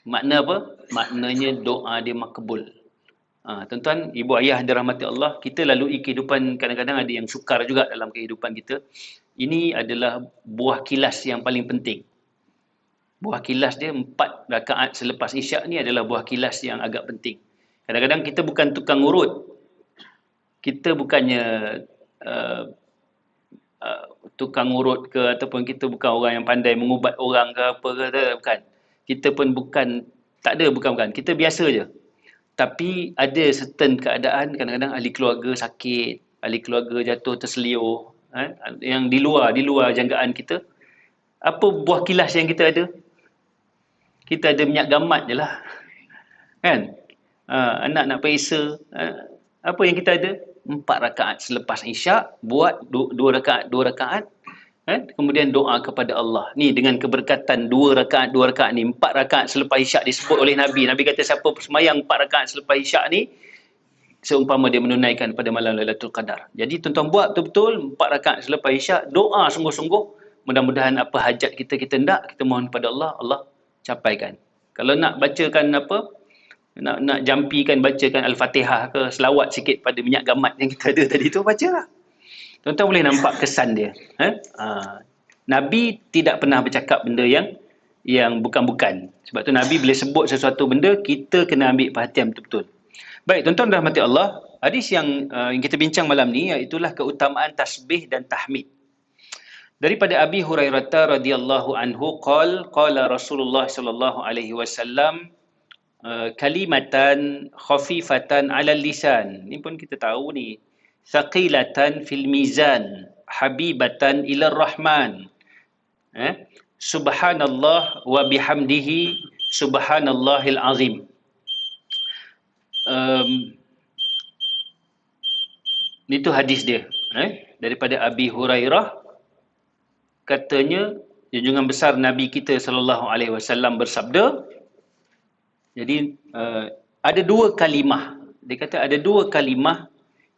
Makna apa? Maknanya doa dia makbul. Tuan-tuan, ibu ayah dirahmati Allah, kita lalui kehidupan kadang-kadang ada yang sukar juga dalam kehidupan kita. Ini adalah buah kilas yang paling penting. Buah kilas dia 4 rakaat selepas Isyak ni adalah buah kilas yang agak penting. Kadang-kadang kita bukan tukang urut. Kita bukannya tukang urut ke, ataupun kita bukan orang yang pandai mengubat orang ke apa ke, bukan. Kita pun bukan, tak ada, bukan. Kita biasa je. Tapi ada certain keadaan, kadang-kadang ahli keluarga sakit, ahli keluarga jatuh terseliur, yang di luar jangkaan kita. Apa buah kilas yang kita ada? Kita ada minyak gamat je lah. Kan? Anak nak periksa. Apa yang kita ada? 4 rakaat selepas Isyak, buat 2 rakaat. Kemudian doa kepada Allah. Ni dengan keberkatan 2 rakaat ni, 4 rakaat selepas Isyak disebut oleh Nabi. Nabi kata siapa semayang 4 rakaat selepas Isyak ni, seumpama dia menunaikan pada malam Lailatul Qadar. Jadi tuan-tuan buat betul-betul 4 rakaat selepas Isyak, doa sungguh-sungguh. Mudah-mudahan apa hajat kita hendak, kita mohon pada Allah, Allah capaikan. Kalau nak bacakan apa, nak jampikan, bacakan Al-Fatihah ke, selawat sikit pada minyak gamat yang kita ada tadi tu, bacalah. Tuan-tuan boleh nampak kesan dia. Nabi tidak pernah bercakap benda yang bukan-bukan. Sebab tu Nabi bila sebut sesuatu benda, kita kena ambil perhatian betul-betul. Baik, tuan-tuan rahmati Allah, hadis yang kita bincang malam ni, iaitulah keutamaan tasbih dan tahmid. Daripada Abi Hurairah radhiyallahu anhu qala Rasulullah sallallahu alaihi wasallam kalimatan khafifatan 'alal lisan. Ni pun kita tahu ni. Thaqilatan fil mizan, habibatan ilar rahman. Subhanallah wa bihamdihi subhanallahil azim. Itu hadis dia. Daripada Abi Hurairah, katanya junjungan besar Nabi kita sallallahu alaihi wasallam bersabda. Jadi ada 2 kalimah. Dia kata ada 2 kalimah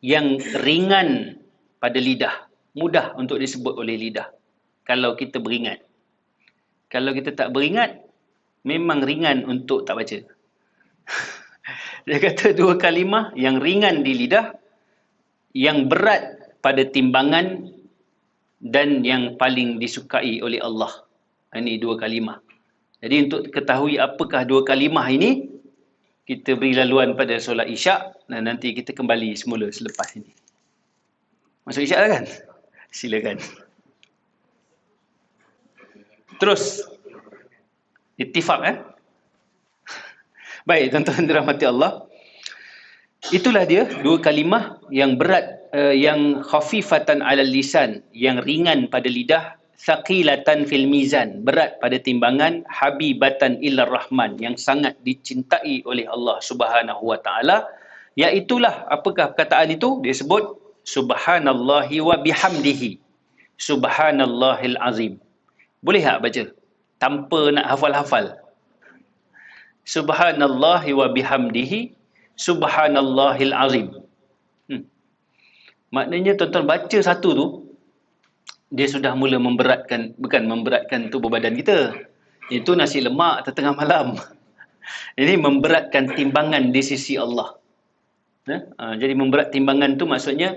yang ringan pada lidah, mudah untuk disebut oleh lidah kalau kita beringat. Kalau kita tak beringat, memang ringan untuk tak baca. Dia kata 2 kalimah yang ringan di lidah, yang berat pada timbangan, dan yang paling disukai oleh Allah. Ini 2 kalimah. Jadi untuk ketahui apakah 2 kalimah ini, kita beri laluan pada solat Isyak, dan nanti kita kembali semula selepas ini. Masuk Isyak dah kan? Silakan. Terus. Ittifaq Baik, tuan-tuan dirahmati Allah. Itulah dia 2 kalimah yang berat, yang khafifatan 'alal lisan, yang ringan pada lidah, thaqilatan fil mizan, berat pada timbangan, habibatan ilar rahman, yang sangat dicintai oleh Allah Subhanahu wa taala. Iaitulah apakah perkataan itu? Dia sebut subhanallahi wa bihamdihi subhanallahil azim. Boleh tak baca tanpa nak hafal-hafal? Subhanallahi wa bihamdihi subhanallahil azim. Maknanya tuan-tuan baca satu tu, dia sudah mula memberatkan, bukan memberatkan tubuh badan kita. Itu nasi lemak tengah malam. Ini memberatkan timbangan di sisi Allah. Jadi memberat timbangan tu maksudnya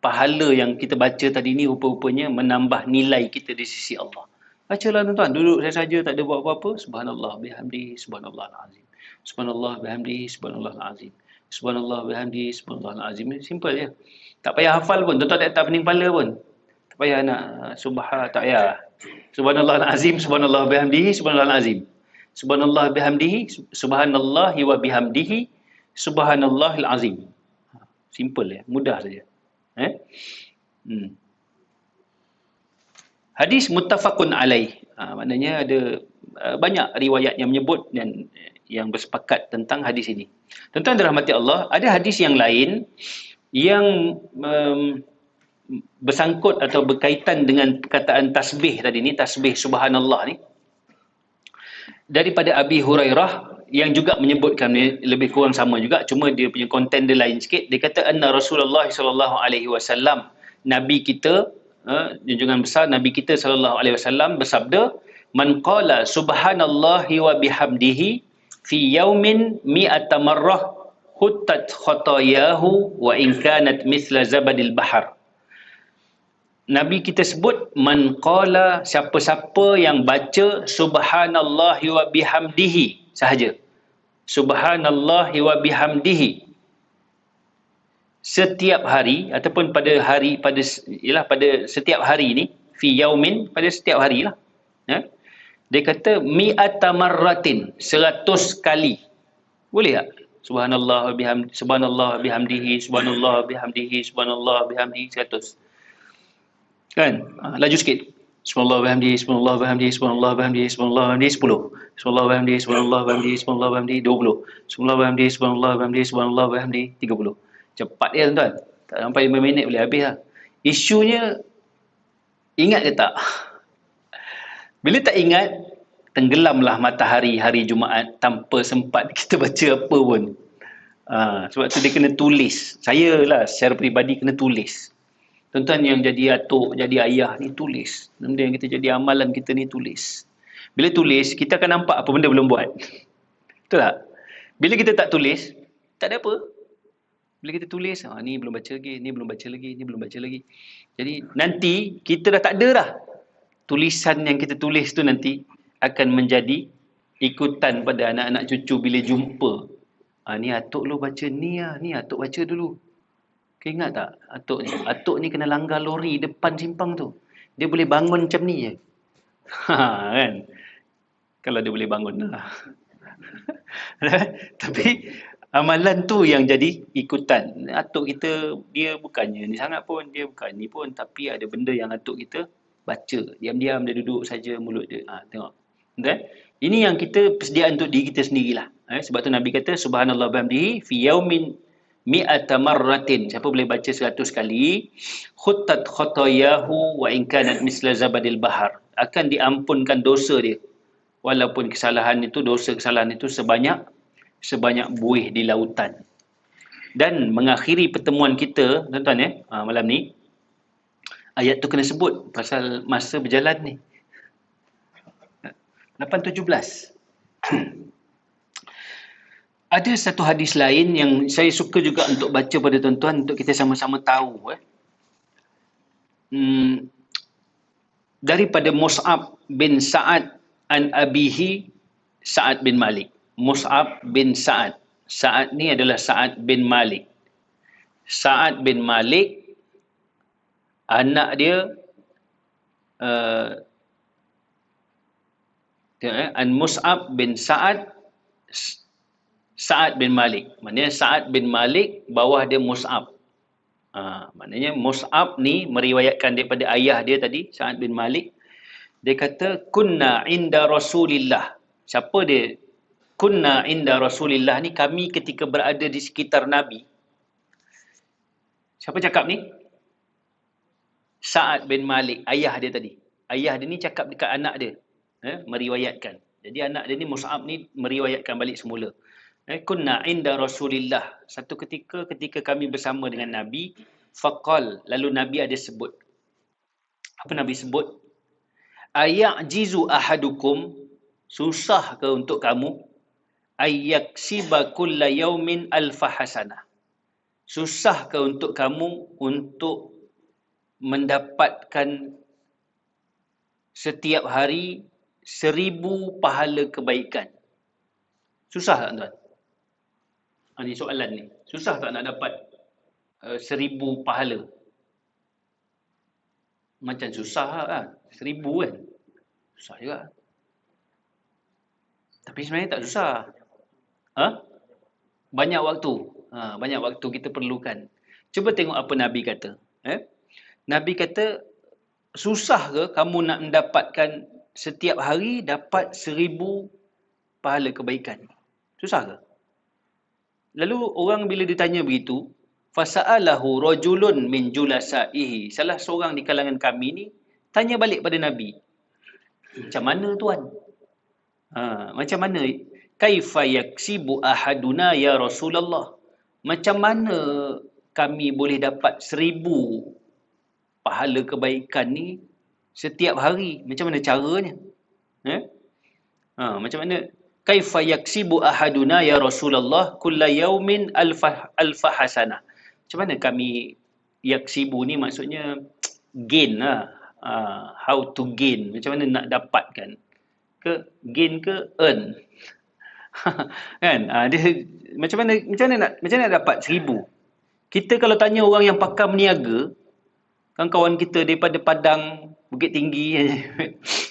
pahala yang kita baca tadi ni rupa-rupanya menambah nilai kita di sisi Allah. Bacalah tuan-tuan, duduk saja tak ada buat apa-apa. Subhanallah bihamdihi subhanallahal azim. Subhanallah bihamdihi subhanallahal azim. Subhanallah bihamdihi subhanallahal azim. Simple je. Tak payah hafal pun, tuan-tuan tak pening kepala pun. Tak payah nak tak payah. Subhanallahal azim, subhanallah bihamdihi subhanallahal azim. Subhanallah bihamdihi subhanallahi wa bihamdihi subhanallahil azim. Simple ya, mudah saja. Hadis muttafaqun alaih. Maknanya ada banyak riwayat yang menyebut dan yang bersepakat tentang hadis ini. Tuan-tuan dirahmati Allah, ada hadis yang lain yang bersangkut atau berkaitan dengan perkataan tasbih tadi ni, tasbih subhanallah ni. daripada Abi Hurairah yang juga menyebutkan ni, lebih kurang sama juga, cuma dia punya konten dia lain sikit. Dia kata anna Rasulullah sallallahu alaihi wasallam, nabi kita, junjungan besar nabi kita sallallahu alaihi wasallam bersabda, man qala subhanallahi wa bihamdihi fi yaumin mi'ata marrah huttat khatayahu wa in kanat mithla zabadil bahar. Nabi kita sebut man qala, siapa-siapa yang baca subhanallahi wa bihamdihi sahaja. Subhanallahi wa bihamdihi setiap hari ataupun pada hari, pada setiap hari ni, fi yaumin, pada setiap hari lah. Dia kata mi'ata marratin, 100 kali. Boleh tak? Subhanallah bihamdihi, subhanallah bihamdihi, subhanallah bihamdihi, subhanallah bihamdihi, 100. Kan? Laju sikit. Subhanallah bihamdihi, subhanallah bihamdihi, subhanallah bihamdihi, subhanallah bihamdihi, 10. Subhanallah bihamdihi, subhanallah bihamdihi, subhanallah bihamdihi, 20. Subhanallah bihamdihi, subhanallah bihamdihi, subhanallah bihamdihi, 30. Cepat dia tuan-tuan. Tak sampai 5 minit boleh habis lah. Isunya, ingat ke tak? Bila tak ingat, tenggelamlah matahari hari Jumaat tanpa sempat kita baca apa pun. Sebab tu dia kena tulis. Saya lah secara peribadi kena tulis. Tuan-tuan yang jadi atuk, jadi ayah ni tulis. Benda yang kita jadi amalan kita ni tulis. Bila tulis, kita akan nampak apa benda belum buat. Betul tak? Bila kita tak tulis, tak ada apa. Bila kita tulis, ni belum baca lagi, ni belum baca lagi, ni belum baca lagi. Jadi nanti kita dah tak ada dah. Tulisan yang kita tulis tu nanti akan menjadi ikutan pada anak-anak cucu bila jumpa. Ni atuk lu baca ni lah, ni atuk baca dulu. Kau ingat tak atuk ni? Atuk ni kena langgar lori depan simpang tu. Dia boleh bangun macam ni je. Kan? Kalau dia boleh bangun lah. Tapi amalan tu yang jadi ikutan. Atuk kita, dia bukannya ni sangat pun. Dia bukan ni pun. Tapi ada benda yang atuk kita baca. Diam-diam dia duduk saja mulut dia. Tengok. Okay? Ini yang kita persediaan untuk diri kita sendirilah. Sebab tu Nabi kata, subhanallah bihamdihi fi yaumin mi'ata marratin. Siapa boleh baca 100 kali, khuttat khatayahu wa in kanat misla zabadil bahar. Akan diampunkan dosa dia. Walaupun kesalahan itu, dosa kesalahan itu sebanyak buih di lautan. Dan mengakhiri pertemuan kita, tuan-tuan malam ni, ayat tu kena sebut pasal masa berjalan ni. 8:17. Ada satu hadis lain yang saya suka juga untuk baca pada tuan-tuan untuk kita sama-sama tahu. Daripada Mus'ab bin Sa'ad an abihi Sa'ad bin Malik. Mus'ab bin Sa'ad. Sa'ad ni adalah Sa'ad bin Malik. Sa'ad bin Malik, anak dia an Mus'ab bin Sa'ad bin Malik. Maknanya Sa'ad bin Malik, bawah dia Mus'ab. Maknanya Mus'ab ni meriwayatkan daripada ayah dia tadi, Sa'ad bin Malik. Dia kata, kunna inda Rasulillah. Siapa dia? Kunna inda Rasulillah ni, kami ketika berada di sekitar Nabi. Siapa cakap ni? Sa'ad bin Malik, ayah dia tadi. Ayah dia ni cakap dekat anak dia. Meriwayatkan. Jadi anak dia ni, Mus'ab ni, meriwayatkan balik semula. Kunna inda Rasulillah. Satu ketika kami bersama dengan Nabi, faqal, lalu Nabi ada sebut. Apa Nabi sebut? Ayajizu ahadukum, susah ke untuk kamu? Ayyaksiba kulla yaumin alfa hasanah. Susah ke untuk kamu untuk mendapatkan setiap hari 1000 pahala kebaikan? Susah tak tuan? Ni soalan ni. Susah tak nak dapat 1000 pahala? Macam susah kan? 1000 kan? Susah juga. Tapi sebenarnya tak susah. Banyak waktu. Banyak waktu kita perlukan. Cuba tengok apa Nabi kata. Nabi kata, susah ke kamu nak mendapatkan setiap hari dapat 1000 pahala kebaikan? Susah ke? Lalu orang bila ditanya begitu, fasa'alahu rajulun min julasaihi. Salah seorang di kalangan kami ni tanya balik pada Nabi. Macam mana tuan? Macam mana? Kaifa yaksibu ahaduna ya Rasulullah? Macam mana kami boleh dapat 1000 pahala kebaikan ni setiap hari? Macam mana caranya? Eh? Macam mana? Kaifa yaksibu ahaduna ya Rasulullah kulla yaumin alfa hasanah. Macam mana kami yaksibu ni maksudnya gain lah. How to gain. Macam mana nak dapatkan. Gain ke earn. Kan? Dia macam mana nak dapat 1000? Kita kalau tanya orang yang pakar berniaga, kawan-kawan kita daripada Padang, Bukit Tinggi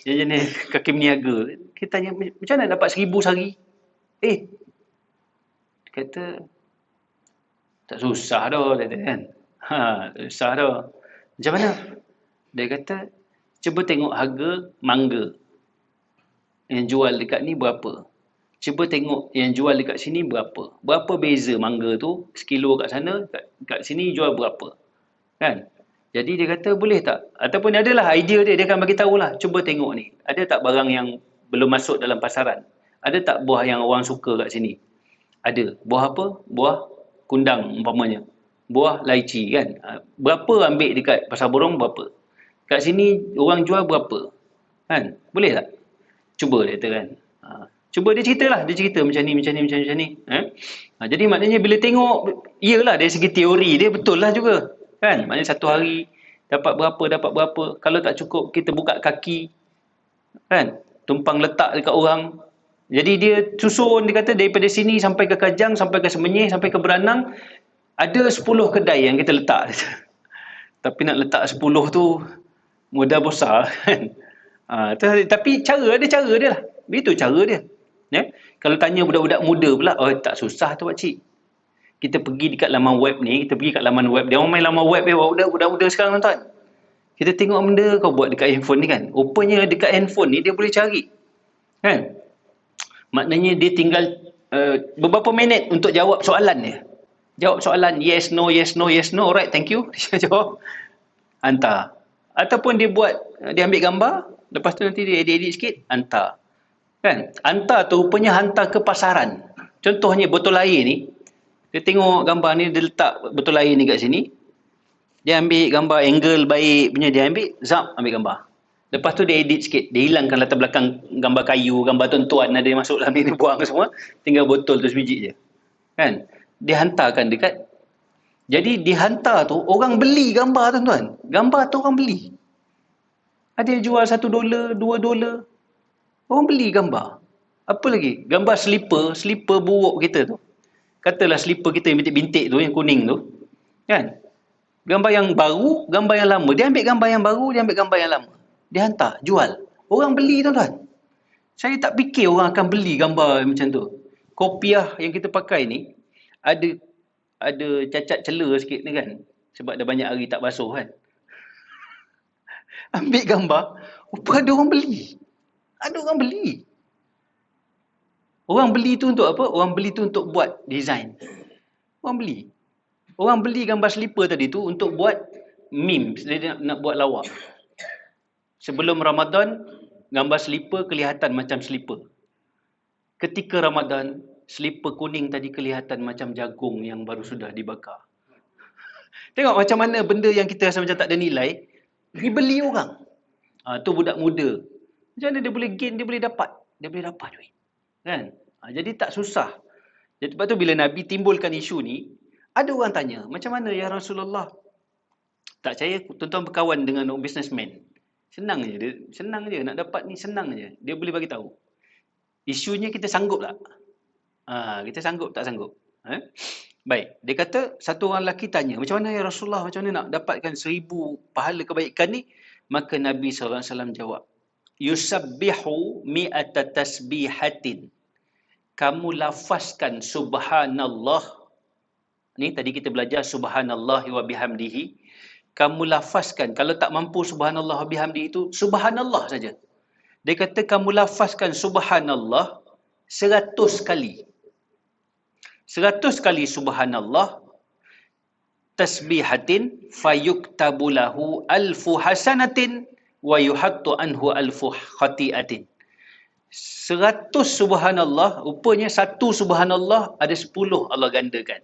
yang jenis kaki berniaga, kita tanya macam mana dapat 1000 sehari? Dia kata tak susah dah, dia kata kan. Susah dah. Macam mana? Dia kata cuba tengok harga mangga yang jual dekat ni berapa. Cuba tengok yang jual dekat sini berapa. Berapa beza mangga tu, sekilo kat sana, kat sini jual berapa. Kan? Jadi dia kata boleh tak? Ataupun adalah idea dia akan bagi tahulah. Cuba tengok ni. Ada tak barang yang belum masuk dalam pasaran? Ada tak buah yang orang suka kat sini? Ada. Buah apa? Buah kundang umpamanya. Buah lychee kan? Berapa ambil dekat pasar borong berapa? Kat sini orang jual berapa? Kan? Boleh tak? Cuba dia kata kan. Cuba dia ceritalah. Dia cerita macam ni. Jadi maknanya bila tengok, iyalah dari segi teori dia betul lah juga. Kan? Maknanya satu hari dapat berapa. Kalau tak cukup, kita buka kaki. Kan? Tumpang letak dekat orang. Jadi dia susun, dia kata daripada sini sampai ke Kajang, sampai ke Semenyih, sampai ke Beranang, ada 10 kedai yang kita letak. Tapi nak letak 10 tu modal besar kan. Tapi ada cara dia lah. Itu cara dia. Ya? Kalau tanya budak-budak muda pula, tak susah tu pakcik. Kita pergi dekat laman web ni, kita pergi kat laman web. Dia orang main laman web budak muda sekarang tuan. Kita tengok benda kau buat dekat handphone ni kan. Rupanya dekat handphone ni dia boleh cari. Kan? Maknanya dia tinggal beberapa minit untuk jawab soalan dia. Jawab soalan yes, no, alright, thank you. Dia jawab, hantar. Ataupun dia ambil gambar, lepas tu nanti dia edit sikit, hantar. Kan? Hantar tu rupanya hantar ke pasaran. Contohnya botol air ni, dia tengok gambar ni, dia letak botol air ni kat sini, dia ambil gambar angle baik punya, dia ambil, ambil gambar. Lepas tu dia edit sikit, dia hilangkan latar belakang gambar kayu, gambar tuan-tuan ada yang masuk dalam ni, dia buang semua, tinggal botol tu sebiji je. Kan? Dia hantarkan dekat. Jadi dihantar tu, orang beli gambar tuan-tuan. Gambar tu orang beli. Ada yang jual $1, $2. Orang beli gambar. Apa lagi? Gambar slipper buruk kita tu. Katalah slipper kita yang bintik-bintik tu, yang kuning tu. Kan? Gambar yang baru, gambar yang lama. Dia ambil gambar yang baru, dia ambil gambar yang lama. Dia hantar, jual. Orang beli tuan-tuan. Saya tak fikir orang akan beli gambar macam tu. Kopiah yang kita pakai ni, ada cacat celah sikit ni kan. Sebab dah banyak hari tak basuh kan. Ambil gambar, ada orang beli. Ada orang beli. Orang beli tu untuk apa? Orang beli tu untuk buat design. Orang beli. Orang beli gambar slipper tadi tu untuk buat meme. Dia nak buat lawak. Sebelum Ramadan, gambar slipper kelihatan macam slipper. Ketika Ramadan, slipper kuning tadi kelihatan macam jagung yang baru sudah dibakar. Tengok macam mana benda yang kita rasa macam tak ada nilai, dibeli orang. Tu budak muda. Macam mana dia boleh gain, dia boleh dapat. Dia boleh dapat duit. Kan? Jadi tak susah. Jadi sebab tu bila Nabi timbulkan isu ni, ada orang tanya, macam mana ya Rasulullah? Tak percaya, tuan-tuan berkawan dengan businessman. Senang je nak dapat ni, senang je. Dia boleh bagi tahu. Isunya kita sanggup tak? Kita sanggup tak sanggup? Baik, dia kata satu orang lelaki tanya, macam mana ya Rasulullah, macam mana nak dapatkan 1000 pahala kebaikan ni? Maka Nabi SAW jawab, yusabbihu mi'ata tasbihatin. Kamu lafazkan subhanallah. Ni tadi kita belajar subhanallah wa bihamdihi. Kamu lafazkan, kalau tak mampu subhanallah wa bihamdihi itu, subhanallah saja. Dia kata kamu lafazkan subhanallah 100 kali. 100 kali subhanallah tasbihatin fayuktabu lahu alfu hasanatin wa yuhattu anhu alfu khati'atin. 100 subhanallah, rupanya 1 subhanallah ada 10 Allah gandakan.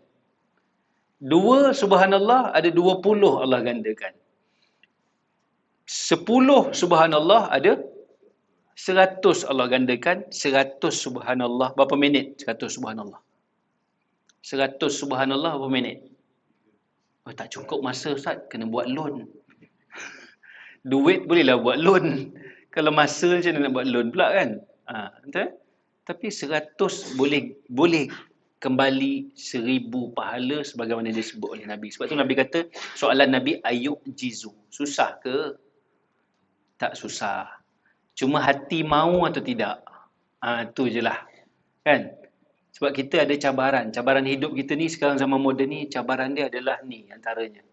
2 subhanallah ada 20 Allah gandakan. 10 subhanallah ada 100 Allah gandakan. 100 subhanallah berapa minit? 100 subhanallah. 100 subhanallah berapa minit? Oh, tak cukup masa Ustaz, kena buat loan. Duit bolehlah buat loan. Kalau masa macam mana nak buat loan pula kan? Betul? Tapi 100 boleh kembali 1000 pahala sebagaimana disebut oleh Nabi. Sebab tu Nabi kata, soalan Nabi, ayuk jizu. Susah ke? Tak susah. Cuma hati mahu atau tidak. Tu je lah. Kan? Sebab kita ada cabaran. Cabaran hidup kita ni sekarang zaman moden ni, cabaran dia adalah ni antaranya.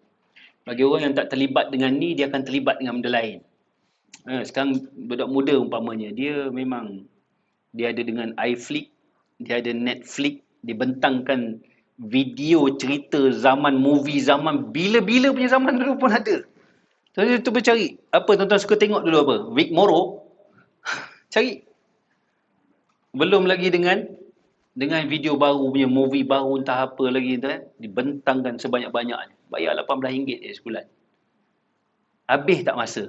Bagi orang yang tak terlibat dengan ni, dia akan terlibat dengan benda lain. Sekarang budak muda umpamanya, dia memang dia ada dengan iFlix, dia ada Netflix, dibentangkan video cerita zaman movie zaman bila-bila punya zaman dulu pun ada. Tuan-tuan cuba cari. Apa tuan-tuan suka tengok dulu apa? Vic Moro. Cari. Belum lagi dengan video baru punya, movie baru entah apa lagi tuan, dibentangkan sebanyak-banyaknya. Bayar RM18 je sebulan. Habis tak masa.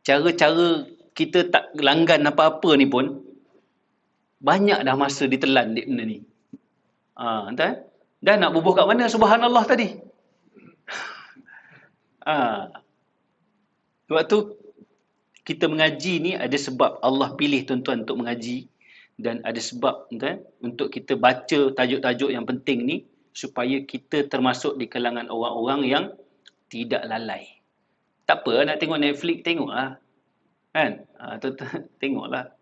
Cara-cara kita tak langgan apa-apa ni pun banyak dah masa ditelan di benda ni. Tuan, dah nak bubuh kat mana subhanallah tadi? Sebab tu kita mengaji ni ada sebab Allah pilih tuan-tuan untuk mengaji, dan ada sebab tuan, untuk kita baca tajuk-tajuk yang penting ni supaya kita termasuk di kalangan orang-orang yang tidak lalai. Tak apa nak tengok Netflix, tengoklah. Kan? Tengoklah.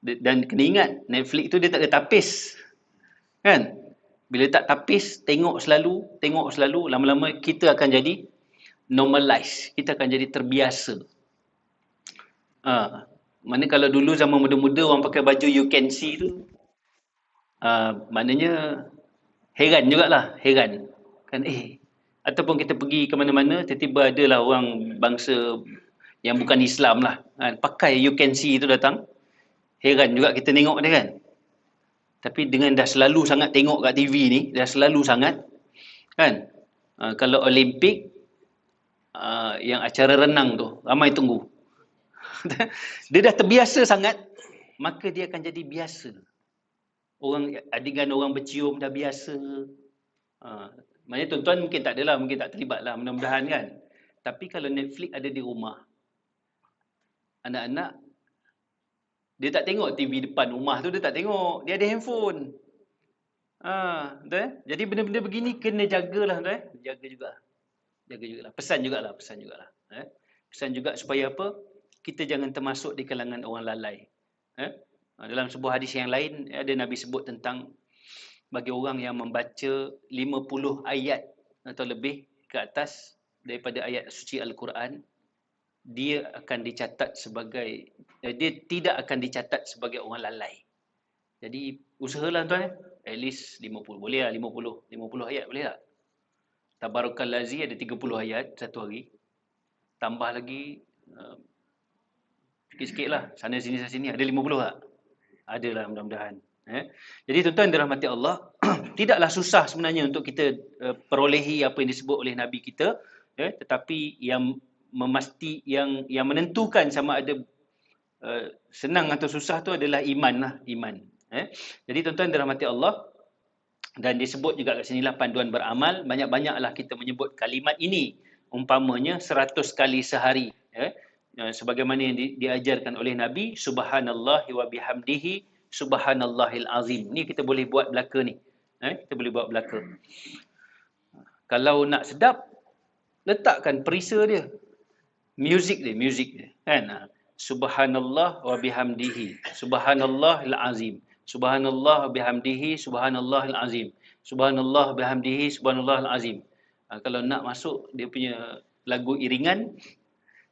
Dan kena ingat, Netflix tu dia tak ada tapis. Kan? Bila tak tapis, tengok selalu, lama-lama kita akan jadi normalize. Kita akan jadi terbiasa. Mana kalau dulu zaman muda-muda orang pakai baju you can see tu, maknanya heran jugalah, heran. Kan ataupun kita pergi ke mana-mana, tiba-tiba adalah orang bangsa yang bukan Islam lah, pakai you can see tu datang. Heran juga kita tengok dia kan. Tapi dengan dah selalu sangat tengok kat TV ni, dah selalu sangat kan. Kalau Olimpik, yang acara renang tu, ramai tunggu. Dia dah terbiasa sangat, maka dia akan jadi biasa. Orang adegan orang bercium dah biasa. Maknanya tuan-tuan mungkin tak adalah, mungkin tak terlibat lah, mudah-mudahan kan. Tapi kalau Netflix ada di rumah, anak-anak dia tak tengok TV depan rumah tu, dia tak tengok, dia ada handphone. Betul? Jadi benda-benda begini kena jagalah, betul? Jaga jugalah. Pesan jugalah. Pesan juga supaya apa? Kita jangan termasuk di kalangan orang lalai. Dalam sebuah hadis yang lain, ada Nabi sebut tentang bagi orang yang membaca 50 ayat atau lebih ke atas daripada ayat suci Al-Quran, dia akan dicatat sebagai, dia tidak akan dicatat sebagai orang lalai. Jadi usahalah tuan, at least 50. Boleh lah 50 ayat boleh tak? Tabarakallazi ada 30 ayat satu hari. Tambah lagi sikit-sikit lah, sana sini ada 50 tak? Adalah mudah-mudahan. Jadi tuan-tuan dirahmati Allah, tidaklah susah sebenarnya untuk kita perolehi apa yang disebut oleh Nabi kita, tetapi yang yang menentukan sama ada senang atau susah tu adalah iman lah, iman. Jadi tuan-tuan dirahmati Allah, dan disebut juga kat sinilah panduan beramal, banyak-banyaklah kita menyebut kalimat ini, umpamanya 100 kali sehari, sebagaimana yang diajarkan oleh Nabi, subhanallahi wa bihamdihi subhanallahil azim. Ni kita boleh buat belaka ni. Kita boleh buat belaka. Kalau nak sedap, letakkan perisa dia. Music dia. Kan? Subhanallah wa bihamdihi subhanallahil azim. Subhanallah bihamdihi subhanallahil azim. Subhanallah bihamdihi subhanallahil azim. Kalau nak masuk dia punya lagu iringan,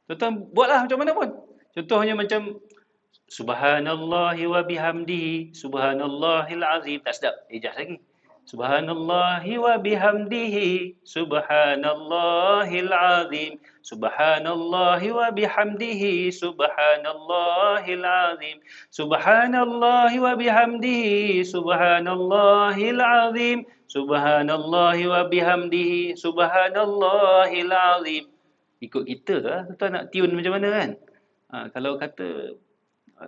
tuan-tuan buatlah macam mana pun. Contohnya macam subhanallahi wa bihamdihi subhanallahil azim, tak sedap, ejaz lagi. Subhanallahi wa bihamdihi, subhanallahil azim. Subhanallahi wa bihamdihi, subhanallahil azim. Subhanallahi wa bihamdihi, subhanallahil azim. Subhanallahi wa bihamdihi, subhanallahil azim. Ikut kita lah, tuan nak tune macam mana kan? Kalau kata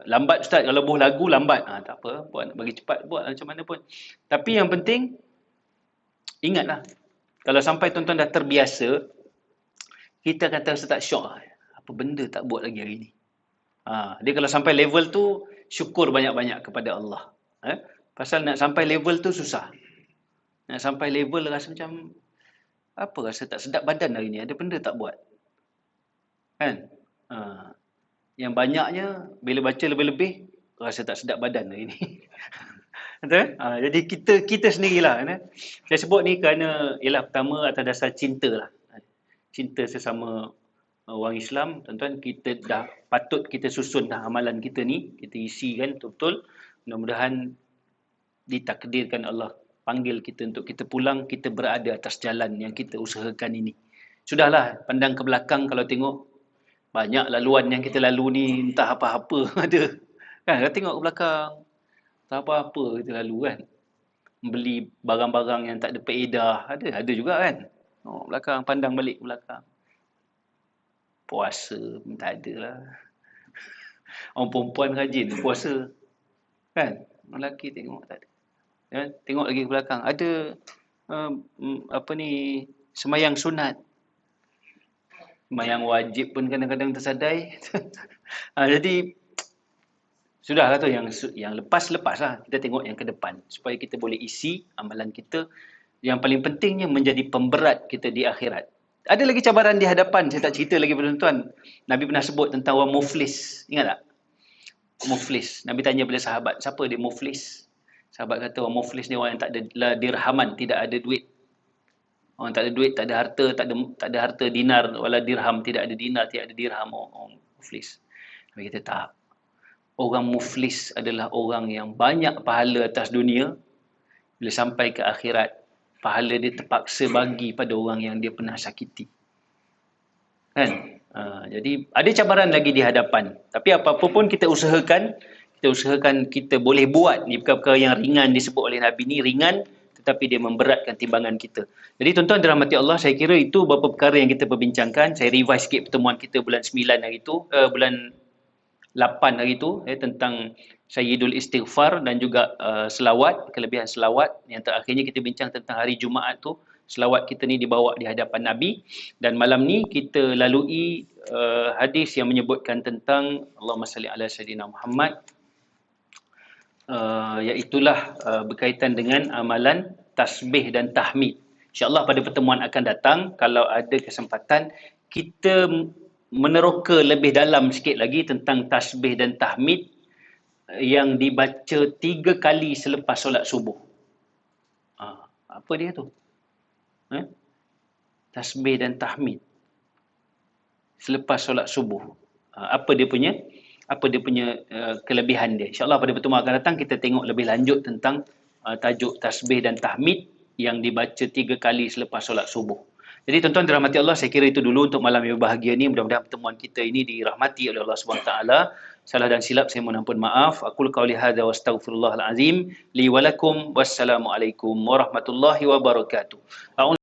lambat ustaz, kalau buh lagu lambat, tak apa, buat bagi cepat buat macam mana pun. Tapi yang penting ingatlah, kalau sampai tuan-tuan dah terbiasa, kita akan terasa tak syok, apa benda tak buat lagi hari ni. Dia kalau sampai level tu, syukur banyak-banyak kepada Allah. Pasal nak sampai level tu susah. Nak sampai level rasa macam apa, rasa tak sedap badan hari ni, ada benda tak buat. Kan? Yang banyaknya bila baca lebih-lebih rasa tak sedap badan hari ni. Betul? Jadi kita sendirilah kan. Saya sebut ni kerana ialah pertama atas dasar cinta lah. Cinta sesama orang Islam, tuan-tuan, kita dah patut kita susun dah amalan kita ni, kita isi kan betul-betul. Mudah-mudahan ditakdirkan Allah panggil kita untuk kita pulang, kita berada atas jalan yang kita usahakan ini. Sudahlah, pandang ke belakang kalau tengok banyak laluan yang kita lalu ni entah apa-apa ada. Kan, kalau tengok ke belakang, entah apa-apa kita lalu kan. Beli barang-barang yang tak ada faedah, ada juga kan. Oh, belakang, pandang balik ke belakang. Puasa pun tak ada lah. Orang perempuan rajin puasa. Kan, orang lelaki tengok tak ada. Ya, tengok lagi ke belakang, ada semayang sunat. Semayang wajib pun kadang-kadang tersadai. Jadi sudahlah tu, yang lepas lah. Kita tengok yang ke depan supaya kita boleh isi amalan kita. Yang paling pentingnya menjadi pemberat kita di akhirat. Ada lagi cabaran di hadapan, saya tak cerita lagi pada tuan. Nabi pernah sebut tentang orang muflis. Ingat tak? Muflis. Nabi tanya pada sahabat, siapa dia muflis? Sahabat kata orang muflis ni orang yang tak ada dirhaman, tidak ada duit. Orang tak ada duit, tak ada harta, tak ada harta dinar wala dirham, tidak ada dinar, tidak ada dirham, orang muflis. Nabi kata tak. Orang muflis adalah orang yang banyak pahala atas dunia, bila sampai ke akhirat, pahala dia terpaksa bagi pada orang yang dia pernah sakiti. Kan? Jadi ada cabaran lagi di hadapan. Tapi apa-apa pun kita usahakan kita boleh buat ni perkara-perkara yang ringan disebut oleh Nabi ni, ringan tetapi dia memberatkan timbangan kita. Jadi tuan-tuan dirahmati Allah, saya kira itu beberapa perkara yang kita perbincangkan. Saya revise sikit pertemuan kita bulan 9 hari tu, bulan 8 hari tu, tentang Sayyidul Istighfar dan juga selawat, kelebihan selawat. Yang terakhirnya kita bincang tentang hari Jumaat tu, selawat kita ni dibawa di hadapan Nabi. Dan malam ni kita lalui hadis yang menyebutkan tentang Allahumma salli ala Sayyidina Muhammad, iaitulah berkaitan dengan amalan tasbih dan tahmid. InsyaAllah pada pertemuan akan datang, kalau ada kesempatan, kita meneroka lebih dalam sikit lagi tentang tasbih dan tahmid yang dibaca 3 kali selepas solat subuh. Apa dia tu? Tasbih dan tahmid selepas solat subuh. Apa dia punya kelebihan dia. InsyaAllah pada pertemuan akan datang kita tengok lebih lanjut tentang tajuk tasbih dan tahmid yang dibaca 3 kali selepas solat subuh. Jadi tuan-tuan dirahmati Allah, saya kira itu dulu untuk malam yang berbahagia ni. Mudah-mudahan pertemuan kita ini dirahmati oleh Allah SWT. Salah dan silap saya mohon ampun maaf. Aqul qauli hadza wa astaghfirullahal azim li wa lakum. Wassalamualaikum warahmatullahi wabarakatuh.